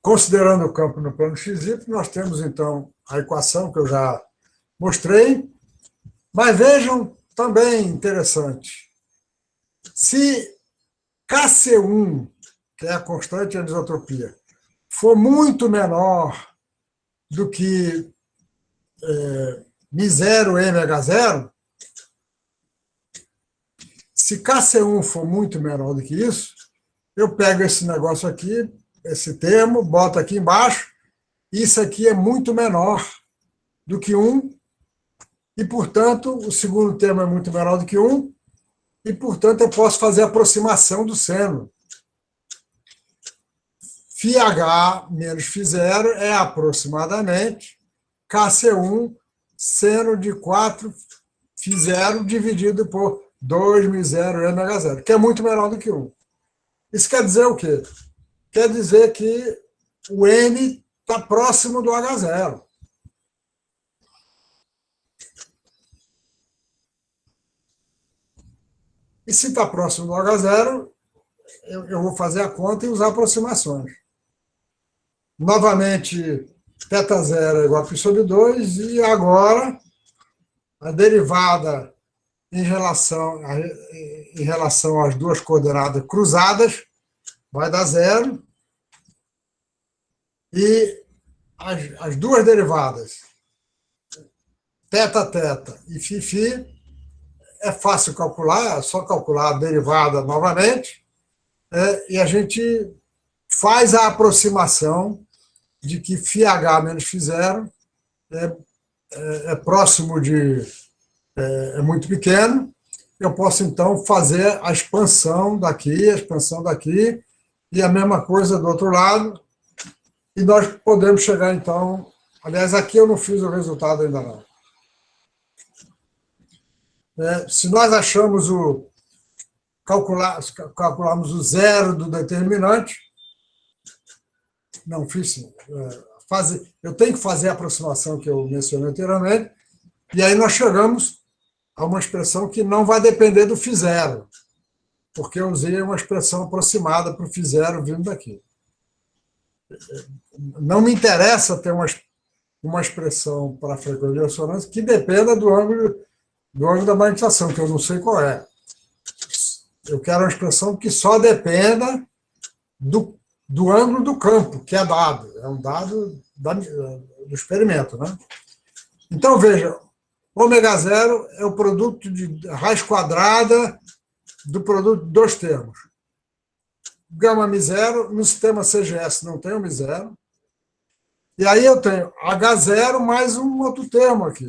Considerando o campo no plano XY, nós temos, então, a equação que eu já mostrei. Mas vejam, também interessante, se Kc1, que é a constante de anisotropia, for muito menor do que μ0 mh0, se Kc1 for muito menor do que isso, eu pego esse negócio aqui, esse termo, boto aqui embaixo, isso aqui é muito menor do que 1, e, portanto, o segundo termo é muito menor do que 1, e, portanto, eu posso fazer a aproximação do seno. φh menos φ0 é aproximadamente Kc1 seno de 4 φ0 dividido por 2μ0 mh0, que é muito menor do que 1. Isso quer dizer o quê? Quer dizer que o n está próximo do h0. E se está próximo do h0, eu vou fazer a conta e usar aproximações. Novamente, θ0 é igual a π sobre 2, e agora a derivada em relação às duas coordenadas cruzadas vai dar zero, e as duas derivadas, θ e φ, é fácil calcular, é só calcular a derivada novamente, e a gente faz a aproximação de que φh menos φ0 é próximo de... é muito pequeno. Eu posso, então, fazer a expansão daqui, e a mesma coisa do outro lado, e nós podemos chegar, então... Aliás, aqui eu não fiz o resultado ainda não. Se nós achamos calcularmos o zero do determinante, não fiz sim. Eu tenho que fazer a aproximação que eu mencionei anteriormente, e aí nós chegamos a uma expressão que não vai depender do φ0, porque eu usei uma expressão aproximada para o φ0 vindo daqui. Não me interessa ter uma expressão para a frequência de ressonância que dependa do ângulo da magnetização, que eu não sei qual é. Eu quero uma expressão que só dependa do ângulo do campo, que é dado. É um dado do experimento, né? Então, veja, ômega 0 é o produto de raiz quadrada do produto de dois termos. Gama μ0, no sistema CGS não tem o μ0. E aí eu tenho H0 mais um outro termo aqui.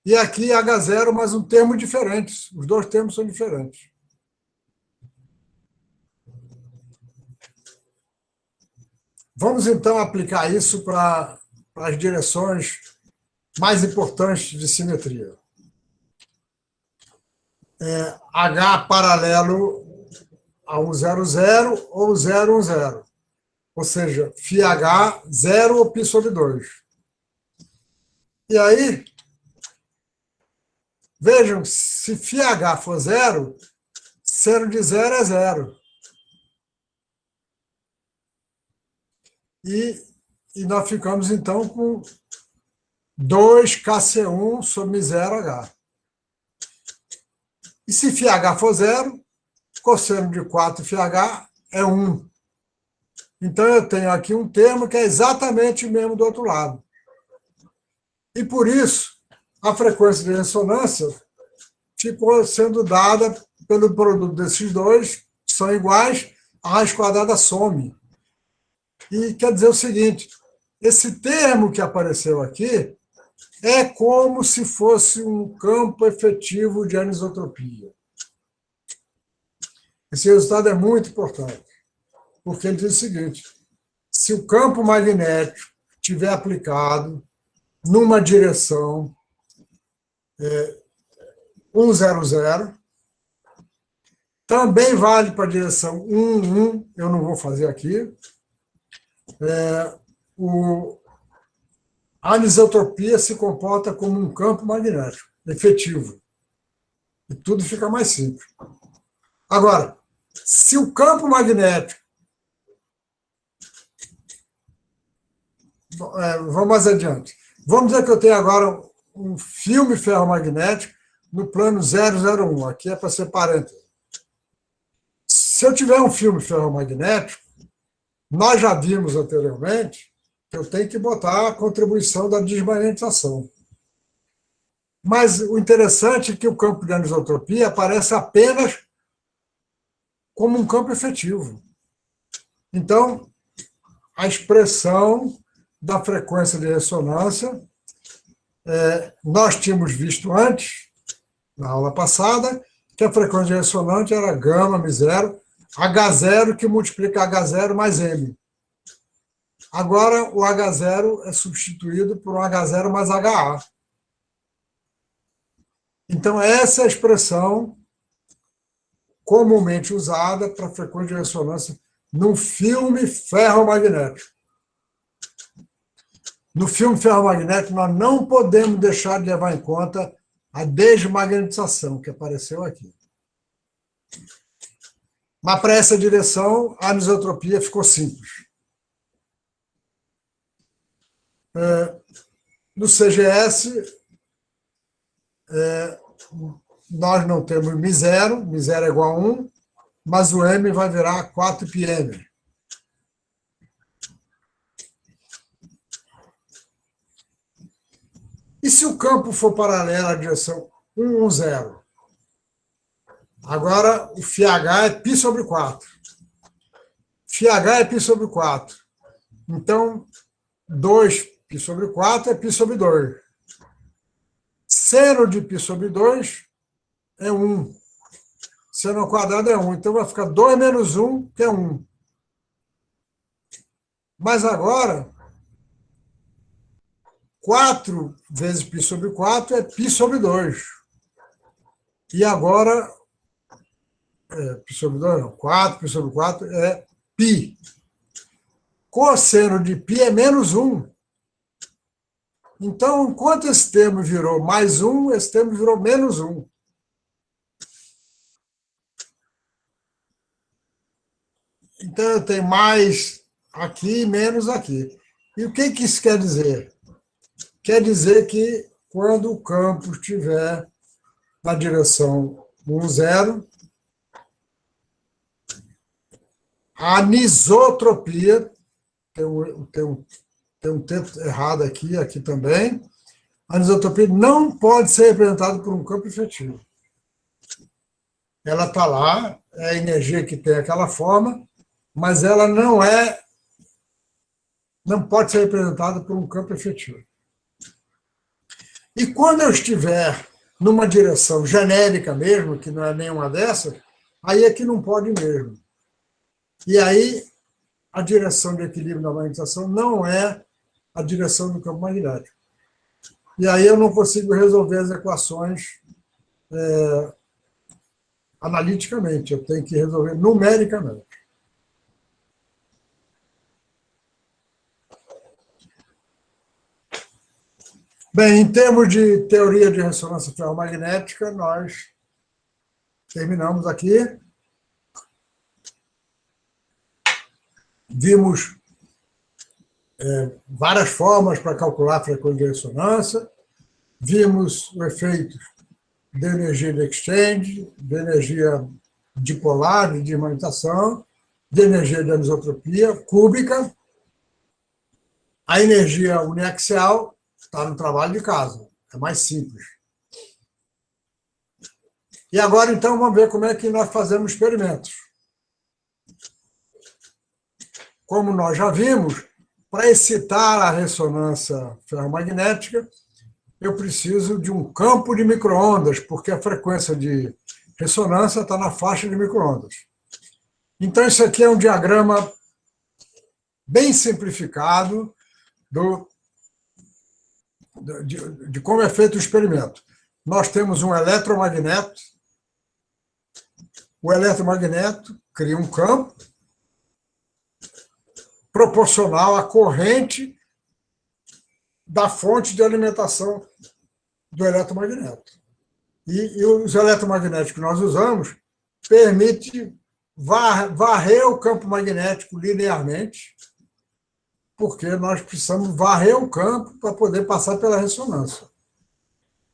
E aqui H0 mais um termo diferente. Os dois termos são diferentes. Vamos, então, aplicar isso para as direções mais importantes de simetria. H paralelo ao 0, 0 ou 0, 1, 0. Ou seja, φH 0 ou π sobre 2. E aí, vejam, se φH for 0, seno de 0 é 0. E nós ficamos, então, com 2KC1 sobre 0H. E se φH for 0, cosseno de 4φH é 1. Então, eu tenho aqui um termo que é exatamente o mesmo do outro lado. E, por isso, a frequência de ressonância ficou sendo dada pelo produto desses dois, que são iguais, a raiz quadrada some. E quer dizer o seguinte, esse termo que apareceu aqui é como se fosse um campo efetivo de anisotropia. Esse resultado é muito importante, porque ele diz o seguinte, se o campo magnético estiver aplicado numa direção 100, também vale para a direção 11, eu não vou fazer aqui, a anisotropia se comporta como um campo magnético efetivo. E tudo fica mais simples. Agora, se o campo magnético... vamos mais adiante. Vamos dizer que eu tenho agora um filme ferromagnético no plano 001. Aqui é para ser parênteses. Se eu tiver um filme ferromagnético, nós já vimos anteriormente que eu tenho que botar a contribuição da desmagnetização. Mas o interessante é que o campo de anisotropia aparece apenas como um campo efetivo. Então, a expressão da frequência de ressonância, nós tínhamos visto antes, na aula passada, que a frequência de ressonância era gama μ0, H0 que multiplica H0 mais M. Agora, o H0 é substituído por um H0 mais HA. Então, essa é a expressão comumente usada para a frequência de ressonância num filme ferromagnético. No filme ferromagnético, nós não podemos deixar de levar em conta a desmagnetização que apareceu aqui. Mas, para essa direção, a anisotropia ficou simples. No CGS, nós não temos μ0 é igual a 1, mas o M vai virar 4πm. E se o campo for paralelo à direção 1, 0? Agora, o φH é π sobre 4. φH é π sobre 4. Então, 2π sobre 4 é π sobre 2. Seno de π sobre 2 é 1. Seno ao quadrado é 1. Então, vai ficar 2 menos 1, que é 1. Mas agora, 4 vezes π sobre 4 é π sobre 2. E agora, π sobre 2 não, 4, π sobre 4 é π. Cosseno de π é menos 1. Então, enquanto esse termo virou mais 1, esse termo virou menos 1. Então, eu tenho mais aqui e menos aqui. E o que isso quer dizer? Quer dizer que, quando o campo estiver na direção 1, 0, a anisotropia, tem um texto errado aqui também, a anisotropia não pode ser representada por um campo efetivo. ela está lá, é a energia que tem aquela forma, mas ela não pode ser representada por um campo efetivo. E quando eu estiver numa direção genérica mesmo, que não é nenhuma dessas, aí é que não pode mesmo. E aí a direção de equilíbrio da magnetização não é a direção do campo magnético. E aí eu não consigo resolver as equações analiticamente, eu tenho que resolver numericamente. Bem, em termos de teoria de ressonância ferromagnética, nós terminamos aqui. Vimos várias formas para calcular a frequência de ressonância, vimos o efeito de energia de exchange, de energia dipolar, de desmagnetização, de energia de anisotropia cúbica. A energia uniaxial está no trabalho de casa, é mais simples. E agora, então, vamos ver como é que nós fazemos experimentos. Como nós já vimos, para excitar a ressonância ferromagnética, eu preciso de um campo de micro-ondas, porque a frequência de ressonância está na faixa de micro-ondas. Então, isso aqui é um diagrama bem simplificado de como é feito o experimento. Nós temos um eletromagneto. O eletromagneto cria um campo proporcional à corrente da fonte de alimentação do eletromagneto. E os eletromagnéticos que nós usamos permitem varrer o campo magnético linearmente, porque nós precisamos varrer o campo para poder passar pela ressonância.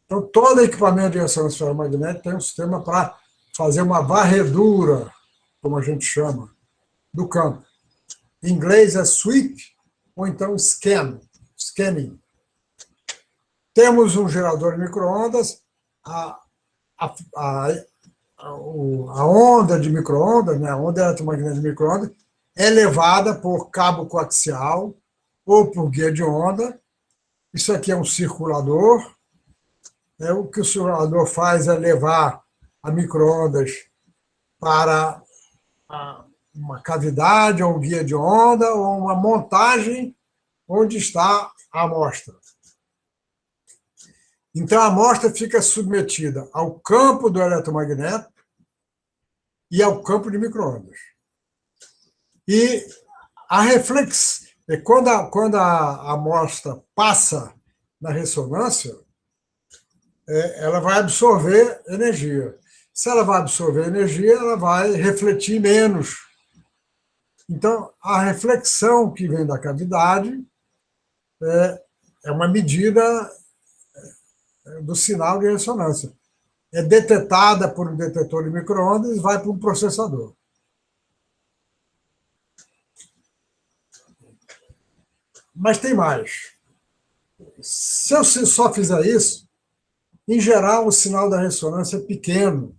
Então, todo equipamento de ressonância ferromagnética tem um sistema para fazer uma varredura, como a gente chama, do campo. Em inglês é sweep, ou então scanning. Temos um gerador de micro-ondas, a onda de micro-ondas, né, a onda eletromagnética de micro-ondas, é levada por cabo coaxial ou por guia de onda. Isso aqui é um circulador. O que o circulador faz é levar a micro-ondas para uma cavidade, ou um guia de onda, ou uma montagem onde está a amostra. Então, a amostra fica submetida ao campo do eletromagneto e ao campo de micro-ondas. E a reflexão, quando a amostra passa na ressonância, ela vai absorver energia. Se ela vai absorver energia, ela vai refletir menos. Então, a reflexão que vem da cavidade é uma medida do sinal de ressonância. É detetada por um detetor de micro-ondas e vai para um processador. Mas tem mais. Se eu só fizer isso, em geral, o sinal da ressonância é pequeno.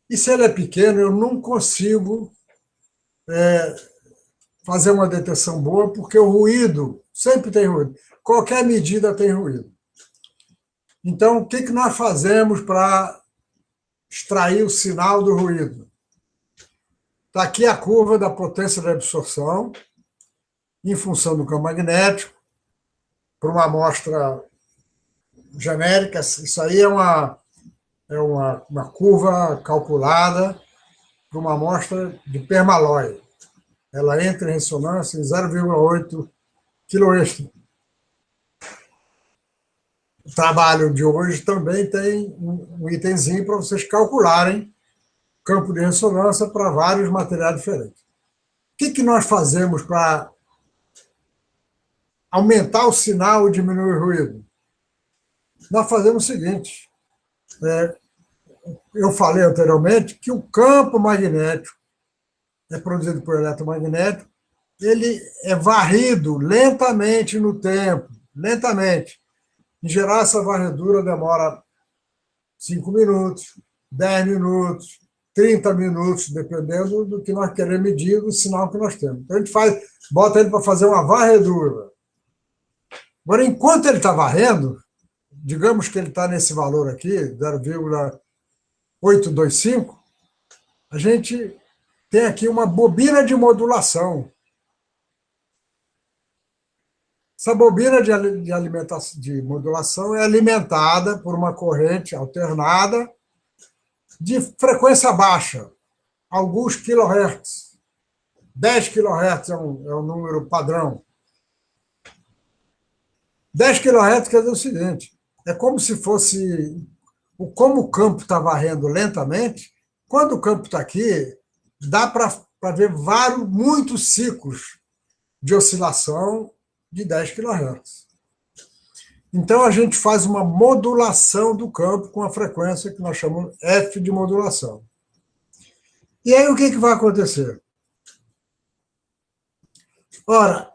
E se ele é pequeno, eu não consigo fazer uma detecção boa, porque o ruído, sempre tem ruído. Qualquer medida tem ruído. Então, o que nós fazemos para extrair o sinal do ruído? Está aqui a curva da potência de absorção, em função do campo magnético, para uma amostra genérica. Isso aí é uma curva calculada para uma amostra de permalói. Ela entra em ressonância em 0,8 kHz. O trabalho de hoje também tem um itemzinho para vocês calcularem campo de ressonância para vários materiais diferentes. O que nós fazemos para aumentar o sinal e diminuir o ruído? Nós fazemos o seguinte, eu falei anteriormente que o campo magnético é produzido por eletromagnético, ele é varrido lentamente no tempo, lentamente. Em geral, essa varredura demora 5 minutos, 10 minutos, 30 minutos, dependendo do que nós queremos medir, do sinal que nós temos. Então, a gente bota ele para fazer uma varredura. Agora, enquanto ele está varrendo, digamos que ele está nesse valor aqui, 0,825, a gente tem aqui uma bobina de modulação. Essa bobina de modulação é alimentada por uma corrente alternada de frequência baixa, alguns kHz. 10 kHz é um número padrão. 10 kHz quer dizer o seguinte, é como se fosse... Como o campo está varrendo lentamente, quando o campo está aqui, dá para ver muitos ciclos de oscilação de 10 kHz. Então, a gente faz uma modulação do campo com a frequência que nós chamamos F de modulação. E aí, o que vai acontecer? Ora,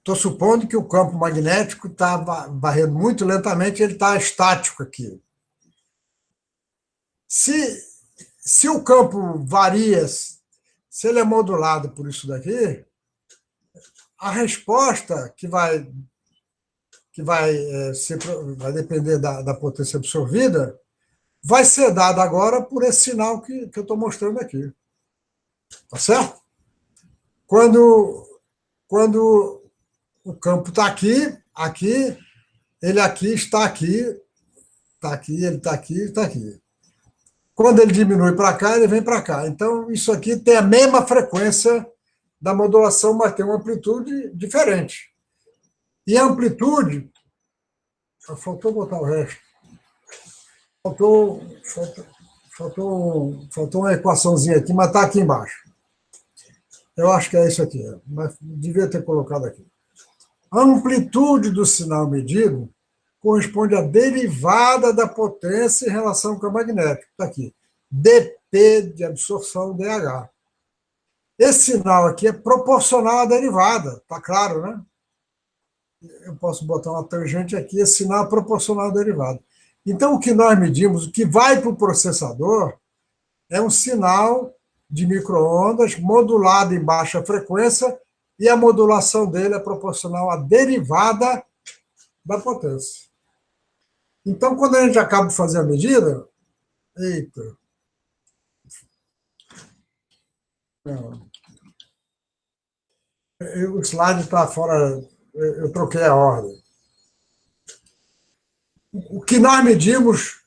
estou supondo que o campo magnético está varrendo muito lentamente, ele está estático aqui. Se o campo varia, se ele é modulado por isso daqui, a resposta que vai depender da potência absorvida vai ser dada agora por esse sinal que eu estou mostrando aqui. Tá certo? Quando o campo está aqui, ele aqui está aqui, ele está aqui, está aqui. Quando ele diminui para cá, ele vem para cá. Então, isso aqui tem a mesma frequência da modulação, mas tem uma amplitude diferente. E a amplitude... Faltou botar o resto. Faltou uma equaçãozinha aqui, mas está aqui embaixo. Eu acho que é isso aqui, mas devia ter colocado aqui. A amplitude do sinal medido corresponde à derivada da potência em relação ao campo magnético. Está aqui. dP de absorção dH. Esse sinal aqui é proporcional à derivada, está claro, né? Eu posso botar uma tangente aqui, esse sinal é proporcional à derivada. Então, o que nós medimos, o que vai para o processador, é um sinal de micro-ondas modulado em baixa frequência e a modulação dele é proporcional à derivada da potência. Então, quando a gente acaba de fazer a medida... Eita! O slide está fora, eu troquei a ordem. O que nós medimos,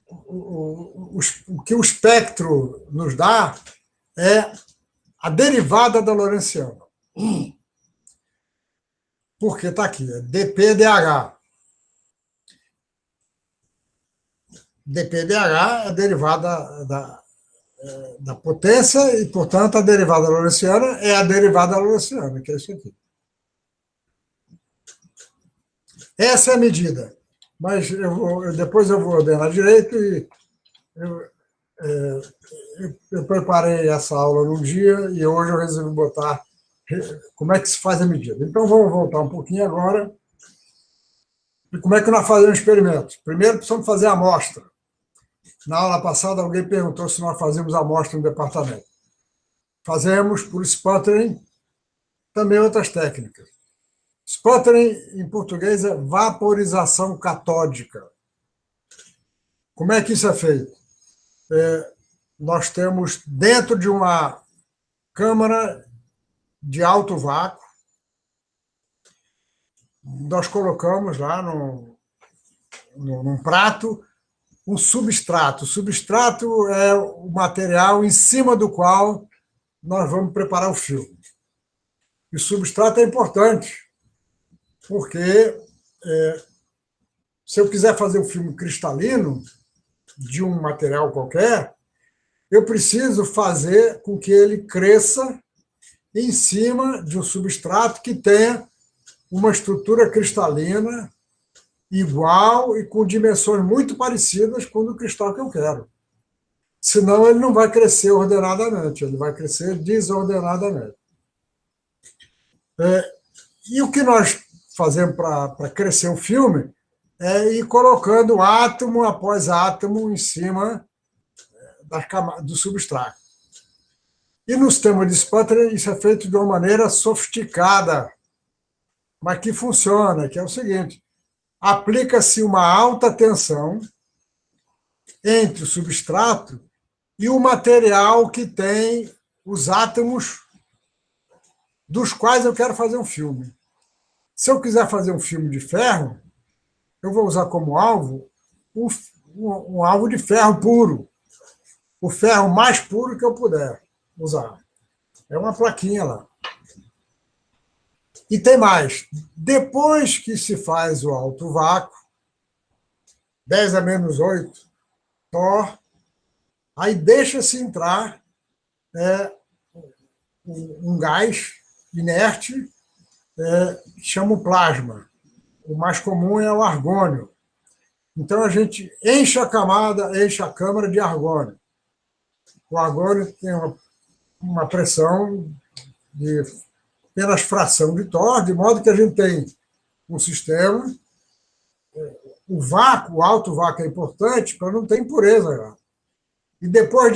o que o espectro nos dá é a derivada da lorentziana. Porque está aqui, é dPdH. dPdH é a derivada da potência e, portanto, a derivada lorentziana é a derivada lorentziana, que é isso aqui. Essa é a medida. Mas depois eu vou ordenar direito e eu preparei essa aula num dia e hoje eu resolvi botar como é que se faz a medida. Então, vamos voltar um pouquinho agora. E como é que nós fazemos experimentos? Primeiro, precisamos fazer a amostra. Na aula passada, alguém perguntou se nós fazemos amostra no departamento. Fazemos por sputtering, também outras técnicas. Sputtering, em português, é vaporização catódica. Como é que isso é feito? Nós temos dentro de uma câmara de alto vácuo, nós colocamos lá num prato um substrato. O substrato é o material em cima do qual nós vamos preparar o filme. E o substrato é importante, porque se eu quiser fazer um filme cristalino de um material qualquer, eu preciso fazer com que ele cresça em cima de um substrato que tenha uma estrutura cristalina igual e com dimensões muito parecidas com o do cristal que eu quero. Senão ele não vai crescer ordenadamente, ele vai crescer desordenadamente. E o que nós fazemos para crescer um filme e colocando átomo após átomo em cima do substrato. E no sistema de sputtering, isso é feito de uma maneira sofisticada, mas que funciona, que é o seguinte: aplica-se uma alta tensão entre o substrato e o material que tem os átomos dos quais eu quero fazer um filme. Se eu quiser fazer um filme de ferro, eu vou usar como alvo um alvo de ferro puro, o ferro mais puro que eu puder usar. É uma plaquinha lá. E tem mais. Depois que se faz o alto vácuo, 10 a menos 8 torr, aí deixa-se entrar um gás inerte, que chama o plasma. O mais comum é o argônio. Então, a gente enche a câmara de argônio. O argônio tem uma pressão de apenas fração de torr, de modo que a gente tem um sistema. O vácuo, o alto vácuo é importante para não ter impureza lá. E depois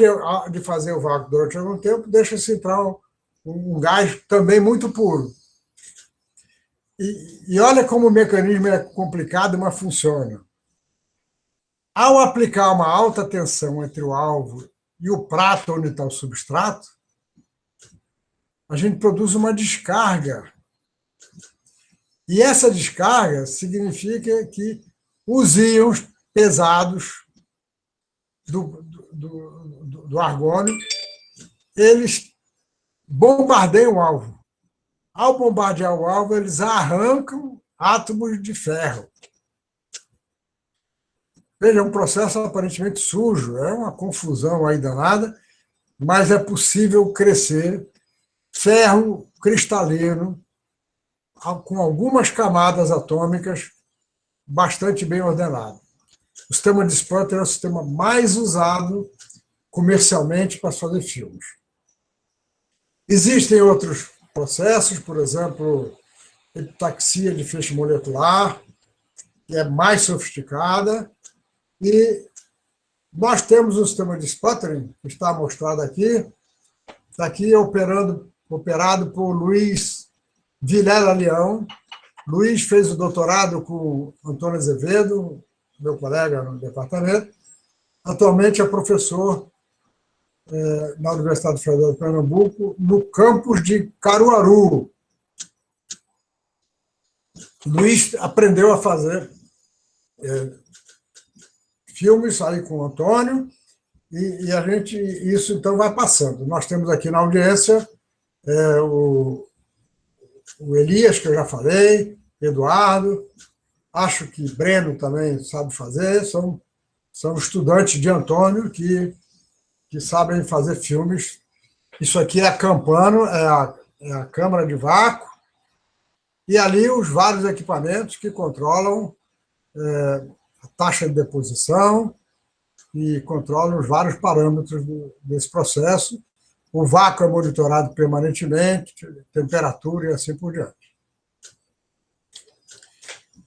de fazer o vácuo durante algum tempo, deixa-se entrar um gás também muito puro. E olha como o mecanismo é complicado, mas funciona. Ao aplicar uma alta tensão entre o alvo e o prato onde está o substrato, a gente produz uma descarga. E essa descarga significa que os íons pesados do argônio, eles bombardeiam o alvo. Ao bombardear o alvo, eles arrancam átomos de ferro. Veja, é um processo aparentemente sujo, é uma confusão aí danada, mas é possível crescer ferro cristalino com algumas camadas atômicas bastante bem ordenado. O sistema de sputtering é o sistema mais usado comercialmente para fazer filmes. Existem outros processos, por exemplo, epitaxia de feixe molecular, que é mais sofisticada, e nós temos um sistema de sputtering, que está mostrado aqui, está aqui operado por Luiz Vilela Leão. Luiz fez o doutorado com Antônio Azevedo, meu colega no departamento. Atualmente é professor na Universidade Federal de Pernambuco, no campus de Caruaru. Luiz aprendeu a fazer filmes aí com o Antônio, e a gente, isso então vai passando. Nós temos aqui na audiência o Elias, que eu já falei, Eduardo, acho que Breno também sabe fazer, são estudantes de Antônio que sabem fazer filmes. Isso aqui é a Campano, é a câmara de vácuo, e ali os vários equipamentos que controlam a taxa de deposição e controlam os vários parâmetros desse processo. O vácuo é monitorado permanentemente, temperatura e assim por diante.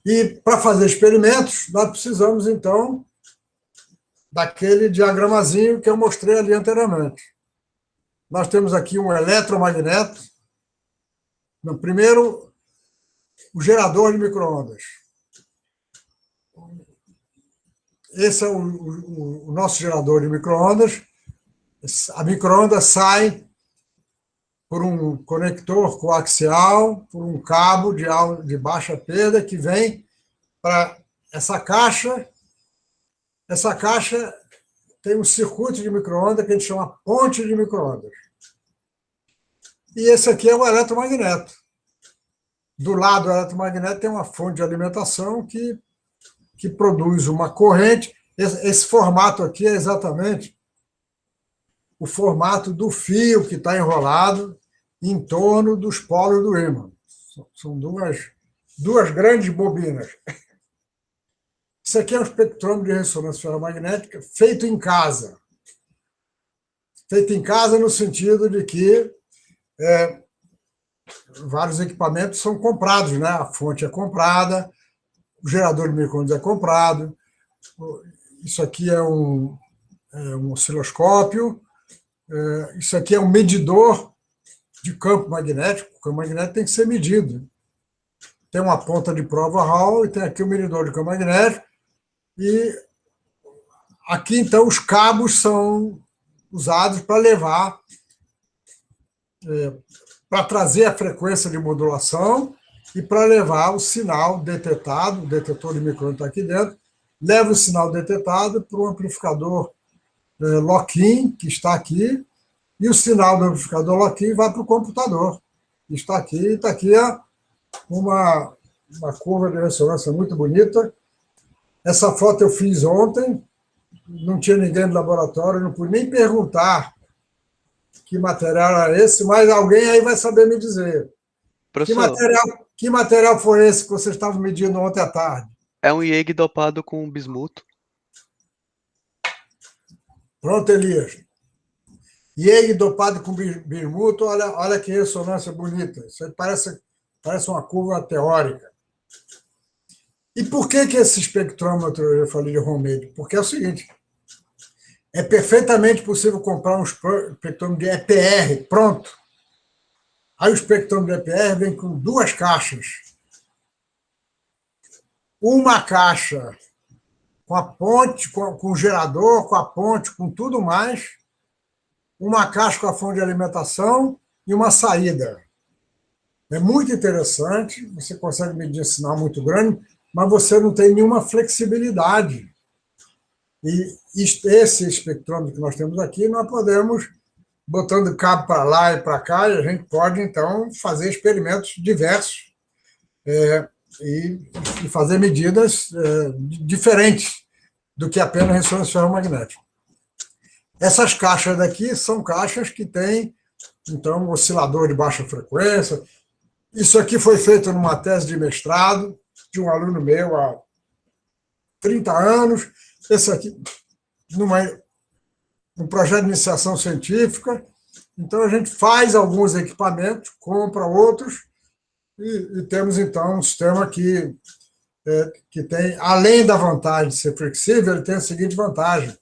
E para fazer experimentos, nós precisamos, então, daquele diagramazinho que eu mostrei ali anteriormente. Nós temos aqui um eletromagneto. Primeiro, o gerador de micro-ondas. Esse é o nosso gerador de micro-ondas. A micro-onda sai por um conector coaxial, por um cabo de baixa perda que vem para essa caixa. Essa caixa tem um circuito de micro-ondas que a gente chama ponte de micro-ondas. E esse aqui é o eletromagneto. Do lado do eletromagneto tem uma fonte de alimentação que produz uma corrente. Esse formato aqui é exatamente o formato do fio que está enrolado em torno dos polos do ímã. São duas grandes bobinas. Isso aqui é um espectrômetro de ressonância ferromagnética feito em casa. Feito em casa no sentido de que vários equipamentos são comprados, né? A fonte é comprada, o gerador de micro-ondas é comprado, isso aqui é um osciloscópio, isso aqui é um medidor de campo magnético. O campo magnético tem que ser medido. Tem uma ponta de prova Hall e tem aqui o medidor de campo magnético. E aqui, então, os cabos são usados para levar, para trazer a frequência de modulação e para levar o sinal detetado, o detetor de micro-ondas está aqui dentro, leva o sinal detetado para o amplificador lock-in, que está aqui, e o sinal do amplificador lock-in vai para o computador. Está aqui uma curva de ressonância muito bonita. Essa foto eu fiz ontem, não tinha ninguém no laboratório, não pude nem perguntar que material era esse, mas alguém aí vai saber me dizer. Que material foi esse que vocês estavam medindo ontem à tarde? É um IEG dopado com bismuto. Pronto, Elias. IEG dopado com bismuto, olha que ressonância bonita. Isso aí parece uma curva teórica. E por que esse espectrômetro, eu falei de Romede? Porque é o seguinte, é perfeitamente possível comprar um espectrômetro de EPR pronto. Aí o espectrômetro de EPR vem com 2 caixas. Uma caixa com a ponte, com o gerador, com a ponte, com tudo mais. Uma caixa com a fonte de alimentação e uma saída. É muito interessante, você consegue medir um sinal muito grande, mas você não tem nenhuma flexibilidade. E esse espectrômetro que nós temos aqui, nós podemos, botando cabo para lá e para cá, e a gente pode, então, fazer experimentos diversos e fazer medidas diferentes do que apenas ressonância ferromagnética. Essas caixas daqui são caixas que têm, então, um oscilador de baixa frequência. Isso aqui foi feito numa tese de mestrado de um aluno meu há 30 anos. Esse aqui, um projeto de iniciação científica. Então, a gente faz alguns equipamentos, compra outros, e temos, então, um sistema que tem, além da vantagem de ser flexível, ele tem a seguinte vantagem.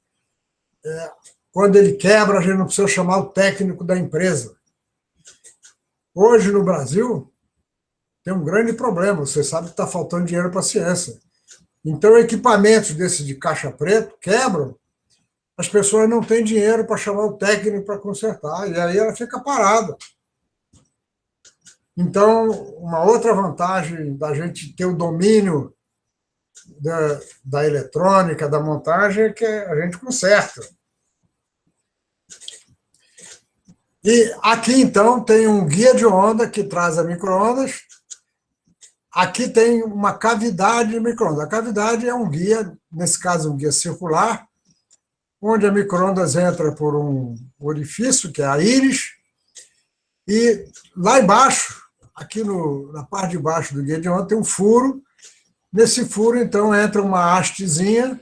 Quando ele quebra, a gente não precisa chamar o técnico da empresa. Hoje, no Brasil, tem um grande problema. Você sabe que está faltando dinheiro para a ciência. Então, equipamentos desses de caixa preta quebram, as pessoas não têm dinheiro para chamar o técnico para consertar, e aí ela fica parada. Então, uma outra vantagem da gente ter o domínio da eletrônica, da montagem, é que a gente conserta. E aqui, então, tem um guia de onda que traz a micro-ondas. Aqui tem uma cavidade de micro-ondas. A cavidade é um guia, nesse caso, um guia circular, onde a micro-ondas entra por um orifício, que é a íris, e lá embaixo, aqui na parte de baixo do guia de onda, tem um furo. Nesse furo, então, entra uma hastezinha.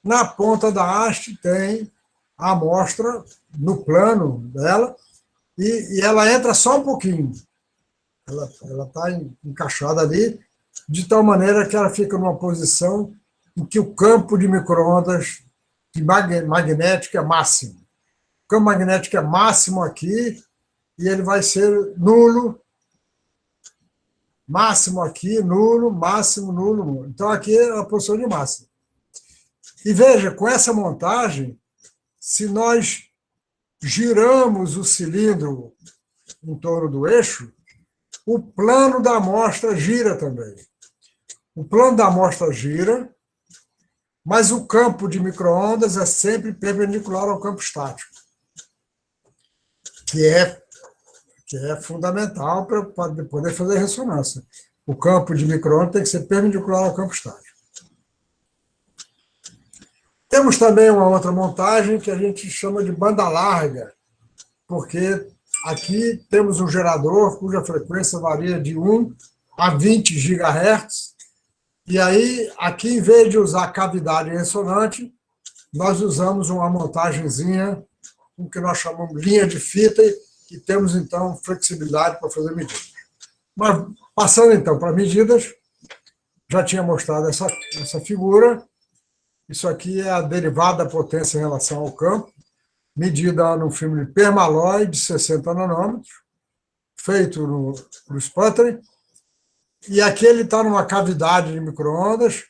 Na ponta da haste tem a amostra no plano dela, e ela entra só um pouquinho. Ela está encaixada ali, de tal maneira que ela fica numa posição em que o campo de micro-ondas magnético é máximo. O campo magnético é máximo aqui, e ele vai ser nulo, máximo aqui, nulo, máximo, nulo, nulo. Então, aqui é a posição de máximo. E veja, com essa montagem, se nós giramos o cilindro em torno do eixo, o plano da amostra gira também. O plano da amostra gira, mas o campo de micro-ondas é sempre perpendicular ao campo estático, que é fundamental para poder fazer ressonância. O campo de micro-ondas tem que ser perpendicular ao campo estático. Temos também uma outra montagem que a gente chama de banda larga, porque aqui temos um gerador cuja frequência varia de 1 a 20 GHz, e aí, aqui, em vez de usar cavidade ressonante, nós usamos uma montagenzinha, o que nós chamamos de linha de fita, e temos, então, flexibilidade para fazer medidas. Mas, passando, então, para medidas, já tinha mostrado essa figura. Isso aqui é a derivada da potência em relação ao campo, medida no filme de Permalloy, de 60 nanômetros, feito no Sputtering. E aqui ele está numa cavidade de micro-ondas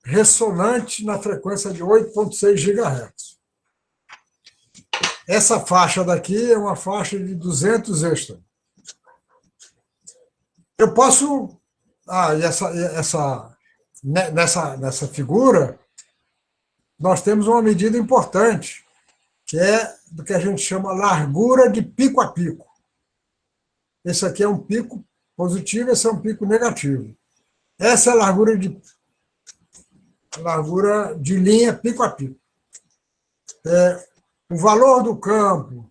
ressonante na frequência de 8,6 GHz. Essa faixa daqui é uma faixa de 200 extra. Eu posso... nessa figura, nós temos uma medida importante, que é do que a gente chama largura de pico a pico. Esse aqui é um pico positivo, esse é um pico negativo. Essa é a largura de linha pico a pico. O valor do campo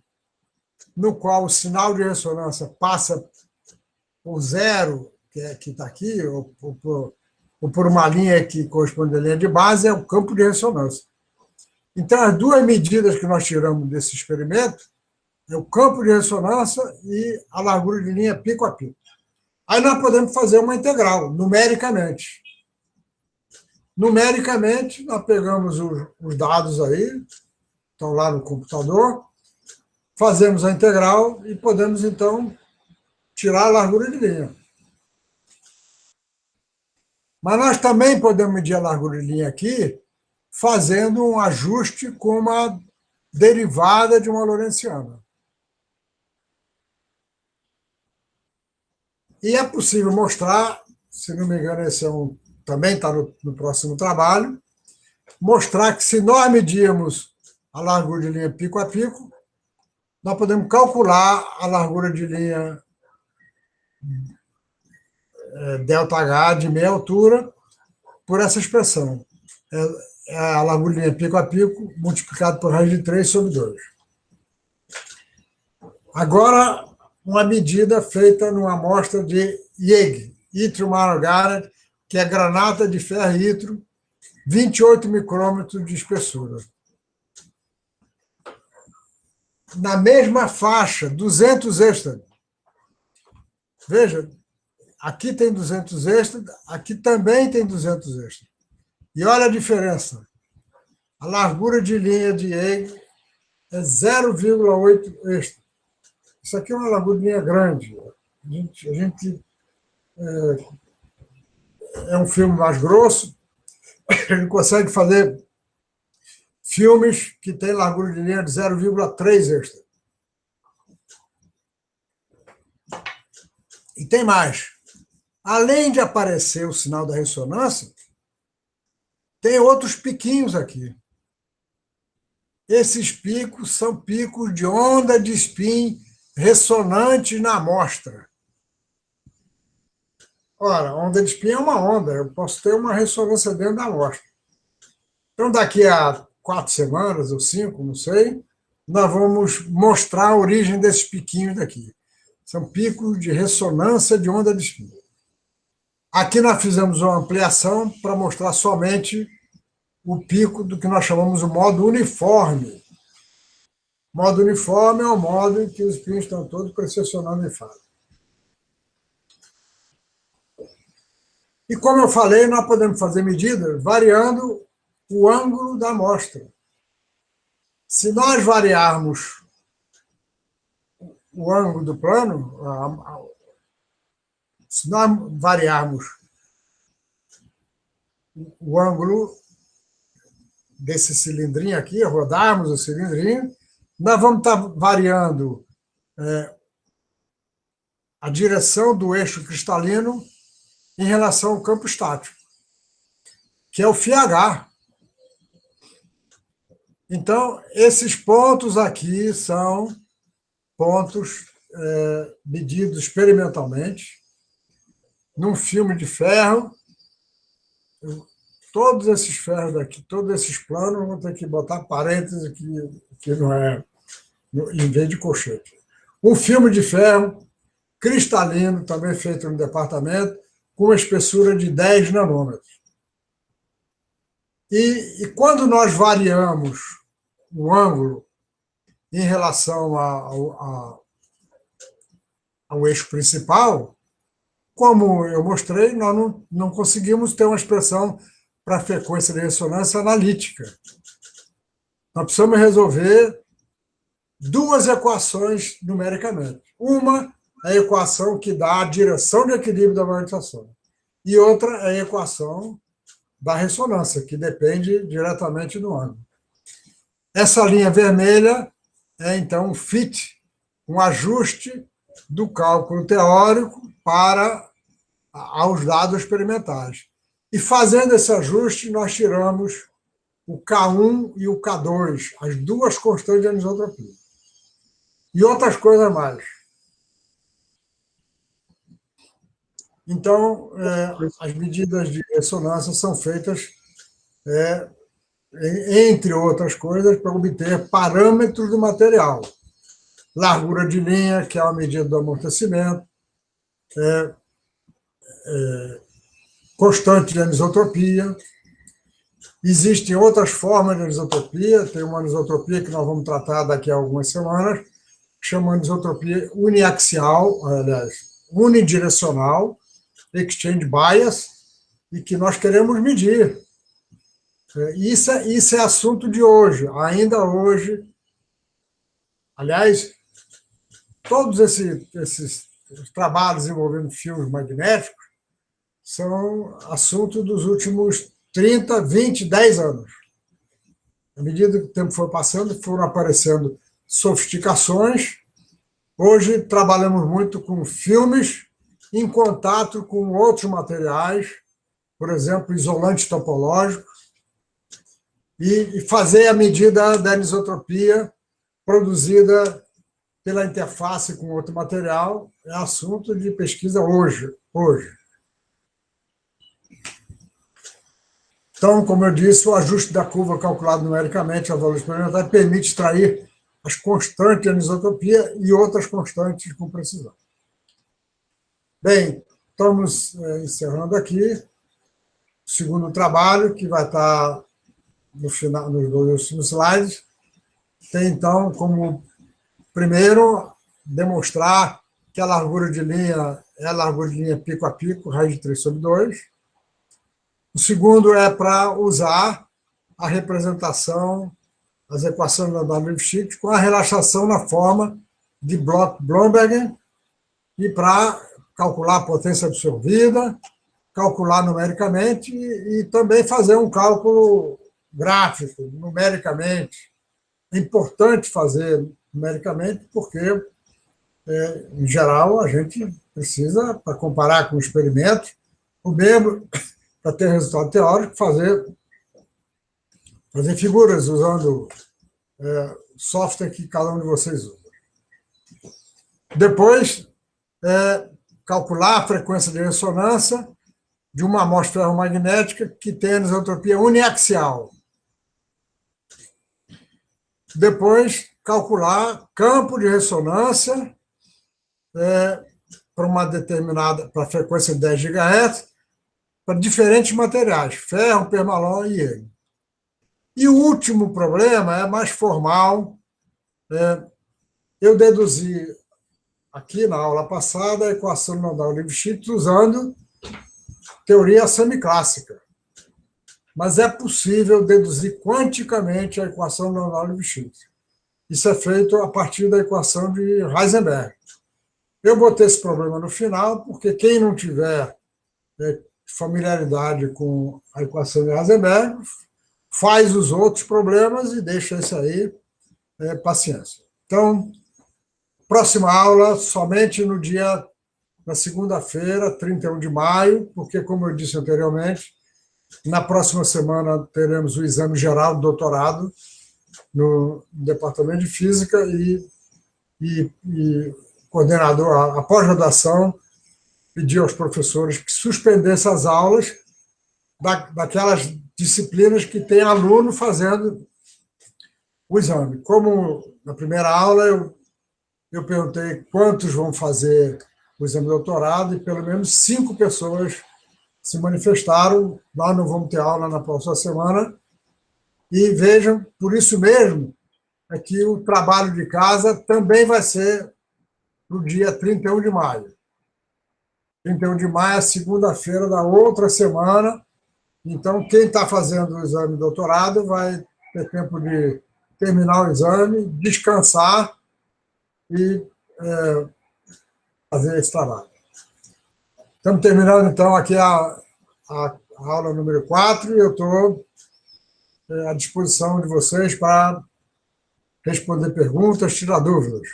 no qual o sinal de ressonância passa por zero, que está aqui, ou por uma linha que corresponde à linha de base, é o campo de ressonância. Então, as duas medidas que nós tiramos desse experimento é o campo de ressonância e a largura de linha pico a pico. Aí nós podemos fazer uma integral, numericamente. Numericamente, nós pegamos os dados aí, estão lá no computador, fazemos a integral e podemos, então, tirar a largura de linha. Mas nós também podemos medir a largura de linha aqui, fazendo um ajuste com uma derivada de uma lorentziana. E é possível mostrar, se não me engano, esse também está no próximo trabalho, mostrar que se nós medirmos a largura de linha pico a pico, nós podemos calcular a largura de linha ΔH de meia altura por essa expressão. É a largura de linha pico a pico multiplicado por raiz de 3 sobre 2. Agora, uma medida feita numa amostra de Yttrium, Yttrium Margaret, que é granata de ferro e yttrium, 28 micrômetros de espessura. Na mesma faixa, 200 extra. Veja, aqui tem 200 extra, aqui também tem 200 extra. E olha a diferença. A largura de linha de Yttrium é 0,8 extra. Isso aqui é uma largura de linha grande. É um filme mais grosso, ele consegue fazer filmes que têm largura de linha de 0,3 extra. E tem mais. Além de aparecer o sinal da ressonância, tem outros piquinhos aqui. Esses picos são picos de onda de spin ressonantes na amostra. Ora, onda de spin é uma onda, eu posso ter uma ressonância dentro da amostra. Então, daqui a 4 semanas ou 5, não sei, nós vamos mostrar a origem desses piquinhos daqui. São picos de ressonância de onda de spin. Aqui nós fizemos uma ampliação para mostrar somente o pico do que nós chamamos o modo uniforme. O modo uniforme é o modo em que os spins estão todos precessionando em fase. E como eu falei, nós podemos fazer medidas variando o ângulo da amostra. Se nós variarmos o ângulo do plano, se nós variarmos o ângulo desse cilindrinho aqui, rodarmos o cilindrinho, nós vamos estar variando a direção do eixo cristalino em relação ao campo estático, que é o φH. Então, esses pontos aqui são pontos medidos experimentalmente num filme de ferro. Todos esses ferros daqui, todos esses planos, vou ter que botar parênteses aqui, que não é em vez de colchete. Um filme de ferro cristalino, também feito no departamento, com uma espessura de 10 nanômetros. E quando nós variamos o ângulo em relação ao eixo principal, Como eu mostrei, nós não conseguimos ter uma expressão para a frequência de ressonância analítica. Nós precisamos resolver duas equações numericamente. Uma é a equação que dá a direção de equilíbrio da magnetização, e outra é a equação da ressonância, que depende diretamente do ângulo. Essa linha vermelha é, então, um fit, um ajuste do cálculo teórico para aos dados experimentais. E fazendo esse ajuste, nós tiramos o K1 e o K2, as duas constantes de anisotropia. E outras coisas mais. Então, as medidas de ressonância são feitas, entre outras coisas, para obter parâmetros do material. Largura de linha, que é uma medida do amortecimento, constante de anisotropia. Existem outras formas de anisotropia, tem uma anisotropia que nós vamos tratar daqui a algumas semanas, que chama anisotropia uniaxial, aliás, unidirecional, exchange bias, e que nós queremos medir. Isso é assunto de hoje, ainda hoje. Aliás, todos esses trabalhos envolvendo fios magnéticos são assunto dos últimos 30, 20, 10 anos. À medida que o tempo foi passando, foram aparecendo sofisticações. Hoje trabalhamos muito com filmes em contato com outros materiais, por exemplo, isolante topológico, e fazer a medida da anisotropia produzida pela interface com outro material é assunto de pesquisa hoje. Então, como eu disse, o ajuste da curva calculado numericamente a valor experimental permite extrair as constantes de anisotropia e outras constantes com precisão. Bem, estamos encerrando aqui o segundo trabalho, que vai estar no final, nos dois últimos slides. Tem, então, como primeiro demonstrar que a largura de linha é a largura de linha pico a pico, raiz de 3/2. O segundo é para usar a representação, as equações da Lipschitz com a relaxação na forma de Bloch-Blomberg, e para calcular a potência absorvida, calcular numericamente e também fazer um cálculo gráfico, numericamente. É importante fazer numericamente porque, em geral, a gente precisa, para comparar com o experimento, o mesmo, para ter resultado teórico, fazer figuras usando software que cada um de vocês usa. Depois, calcular a frequência de ressonância de uma amostra ferromagnética que tem anisotropia uniaxial. Depois, calcular campo de ressonância para uma determinada, para a frequência de 10 GHz, para diferentes materiais, ferro, permalon e hélio. E o último problema é mais formal. Eu deduzi aqui na aula passada a equação nodal Lipschitz usando teoria semiclássica. Mas é possível deduzir quanticamente a equação nodal Lipschitz. Isso é feito a partir da equação de Heisenberg. Eu botei esse problema no final, porque quem não tiver familiaridade com a equação de Heisenberg faz os outros problemas e deixa esse aí, paciência. Então, próxima aula, somente na segunda-feira, 31 de maio, porque, como eu disse anteriormente, na próxima semana teremos o exame geral do doutorado no Departamento de Física e coordenador, a pós-graduação, pediu aos professores que suspendessem as aulas daquelas disciplinas que tem aluno fazendo o exame. Como na primeira aula eu perguntei quantos vão fazer o exame de doutorado, e pelo menos 5 pessoas se manifestaram. Lá não vamos ter aula na próxima semana. E vejam, por isso mesmo, é que o trabalho de casa também vai ser no dia 31 de maio. 31 de maio é segunda-feira da outra semana. Então, quem está fazendo o exame de doutorado vai ter tempo de terminar o exame, descansar e fazer esse trabalho. Estamos terminando, então, aqui a aula número 4 e eu estou à disposição de vocês para responder perguntas, tirar dúvidas.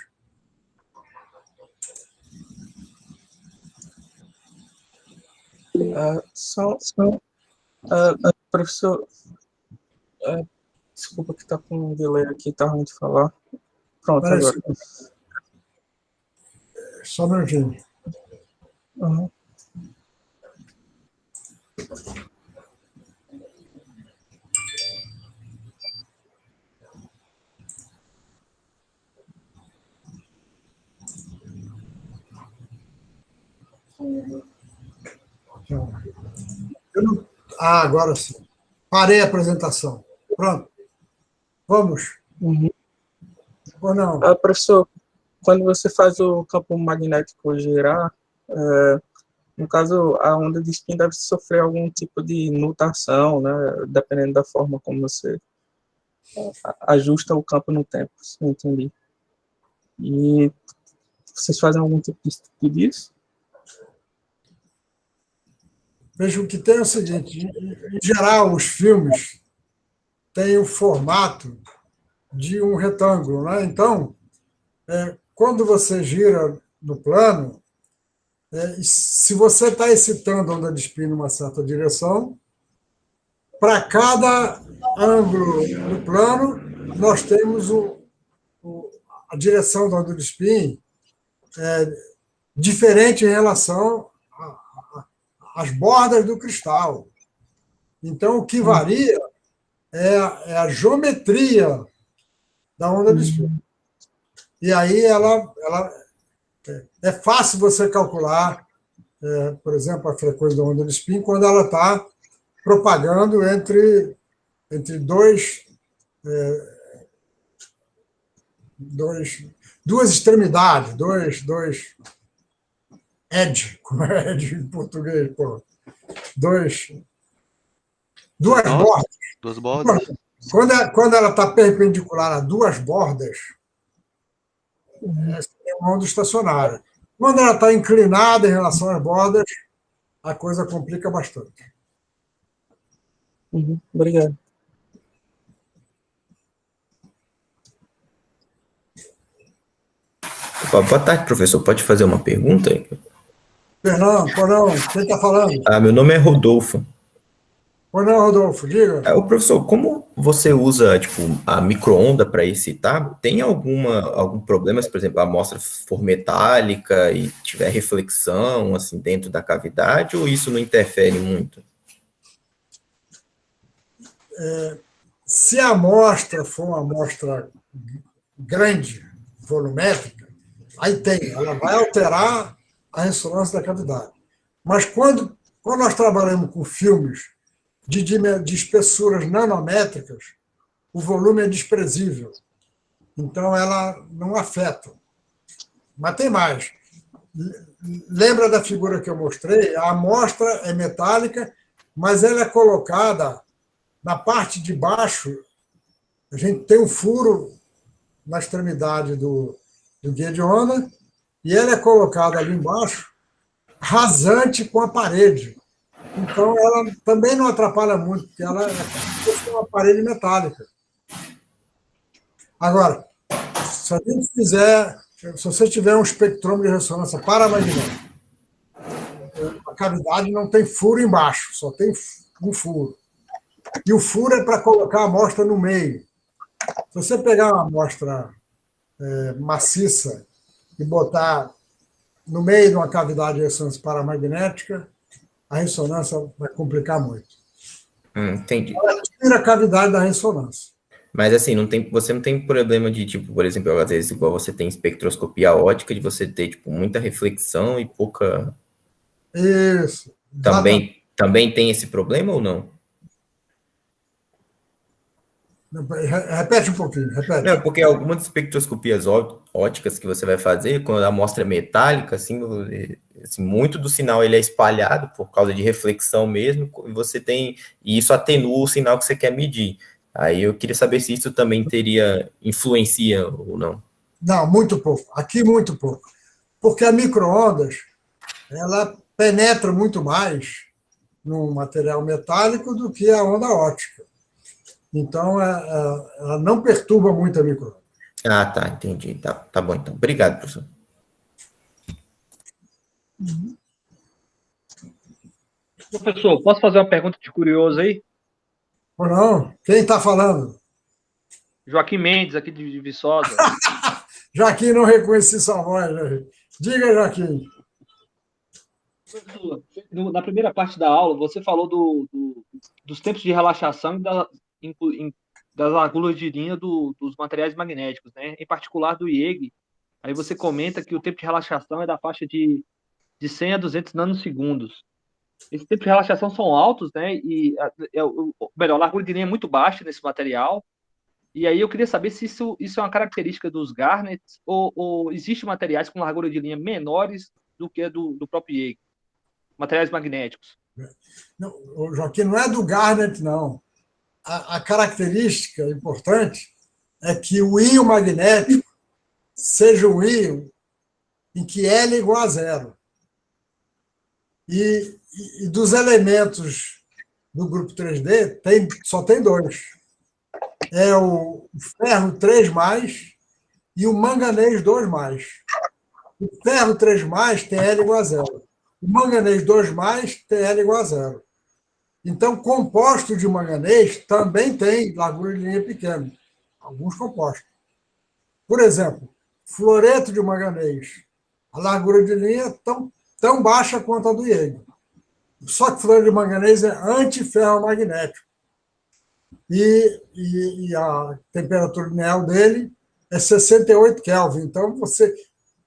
Professor, desculpa que está com um delay aqui, está ruim de falar. Pronto, agora. Só um minutinho. Uhum. Agora sim. Parei a apresentação. Pronto. Vamos. Uhum. Ou não? Professor, quando você faz o campo magnético girar, no caso, a onda de spin deve sofrer algum tipo de nutação, né? Dependendo da forma como você ajusta o campo no tempo, se eu entendi. E vocês fazem algum tipo de estudo disso? Veja, o que tem é o seguinte, em geral, os filmes têm o formato de um retângulo, né? Então, quando você gira no plano, se você está excitando a onda de spin numa certa direção, para cada ângulo do plano, nós temos a direção da onda de spin diferente em relação às bordas do cristal. Então, o que varia é a geometria da onda de spin. E aí é fácil você calcular, por exemplo, a frequência da onda de spin quando ela está propagando entre duas extremidades, dois edge, como é edge em português, pô. Duas bordas. Duas bordas. Quando ela está perpendicular a duas bordas, é uma onda estacionária. Quando ela está inclinada em relação às bordas, a coisa complica bastante. Uhum, obrigado. Boa tarde, professor. Pode fazer uma pergunta? Fernando, quem está falando? Meu nome é Rodolfo. Não, Rodolfo, diga. Ô, professor, como você usa, tipo, a micro-onda para excitar? Tem algum problema se, por exemplo, a amostra for metálica e tiver reflexão, assim, dentro da cavidade, ou isso não interfere muito? Se a amostra for uma amostra grande, volumétrica, aí ela vai alterar a ressonância da cavidade. Mas quando nós trabalhamos com filmes de espessuras nanométricas, o volume é desprezível. Então, ela não afeta. Mas tem mais. Lembra da figura que eu mostrei? A amostra é metálica, mas ela é colocada na parte de baixo. A gente tem um furo na extremidade do guia de onda, e ela é colocada ali embaixo, rasante com a parede. Então, ela também não atrapalha muito, porque ela é uma parede metálica. Agora, se você tiver um espectrômetro de ressonância paramagnética, a cavidade não tem furo embaixo, só tem um furo. E o furo é para colocar a amostra no meio. Se você pegar uma amostra maciça e botar no meio de uma cavidade de ressonância paramagnética, a ressonância vai complicar muito. Entendi. Ela tira a cavidade da ressonância. Mas, assim, você não tem problema de, tipo, por exemplo, às vezes, igual você tem espectroscopia ótica, de você ter, tipo, muita reflexão e pouca... Isso. Também tem esse problema ou não? Repete um pouquinho, repete. Não, porque algumas espectroscopias óticas que você vai fazer, quando a amostra é metálica, assim, assim, muito do sinal ele é espalhado por causa de reflexão mesmo, e isso atenua o sinal que você quer medir. Aí eu queria saber se isso também influencia ou não. Não, muito pouco. Aqui, muito pouco. Porque a micro-ondas, ela penetra muito mais no material metálico do que a onda óptica. Então, ela não perturba muito a micro-ondas. Ah, tá, entendi. Tá bom, então. Obrigado, professor. Professor, posso fazer uma pergunta de curioso aí? Ou não? Quem está falando? Joaquim Mendes, aqui de Viçosa. Joaquim, não reconheci sua voz. Né? Diga, Joaquim. Professor, na primeira parte da aula, você falou dos tempos de relaxação e das agulhas de linha dos materiais magnéticos, né? Em particular do IEG. Aí você comenta que o tempo de relaxação é da faixa de 100 a 200 nanosegundos. Esses tempos de relaxação são altos, né? E, melhor, a largura de linha é muito baixa nesse material. E aí eu queria saber se isso é uma característica dos garnets ou existem materiais com largura de linha menores do que do próprio IEG, materiais magnéticos. Não, Joaquim, não é do garnet, não. A característica importante é que o íon magnético seja um íon em que L é igual a zero. E dos elementos do grupo 3D, só tem dois. É o ferro 3+, e o manganês 2+. O ferro 3+, tem L igual a zero. O manganês 2+, tem L igual a zero. Então, composto de manganês também tem largura de linha pequena. Alguns compostos. Por exemplo, fluoreto de manganês. A largura de linha é tão baixa quanto a do IEG. Só que fluoreto de manganês é antiferromagnético. E a temperatura linear dele é 68 Kelvin. Então,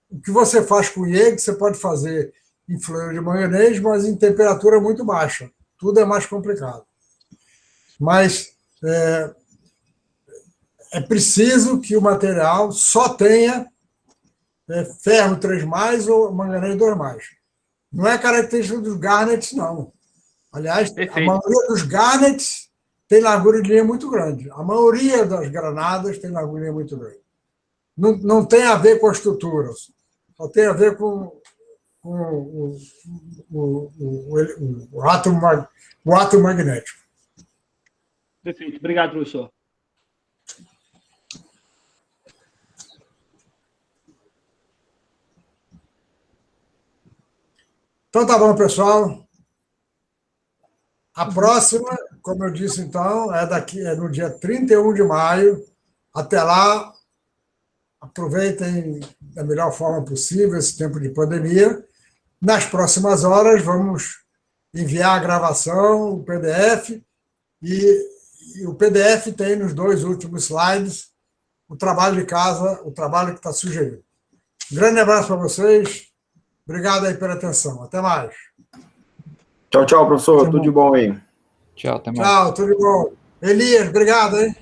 o que você faz com o IEG, você pode fazer em fluoreto de manganês, mas em temperatura muito baixa. Tudo é mais complicado. Mas é preciso que o material só tenha ferro 3+, ou manganês 2+. Não é característica dos garnets, não. Aliás, Perfeito. A maioria dos garnets tem largura de linha muito grande. A maioria das granadas tem largura de linha muito grande. Não tem a ver com a estrutura, só tem a ver com o átomo magnético. Perfeito. Obrigado, professor. Então, tá bom, pessoal. A próxima, como eu disse, então, é no dia 31 de maio. Até lá, aproveitem da melhor forma possível esse tempo de pandemia. Nas próximas horas, vamos enviar a gravação, o PDF, e o PDF tem nos 2 últimos slides o trabalho de casa, o trabalho que está sugerido. Um grande abraço para vocês. Obrigado aí pela atenção. Até mais. Tchau, professor. Tudo de bom aí. Tchau, até mais. Tchau, tudo de bom. Elias, obrigado, hein?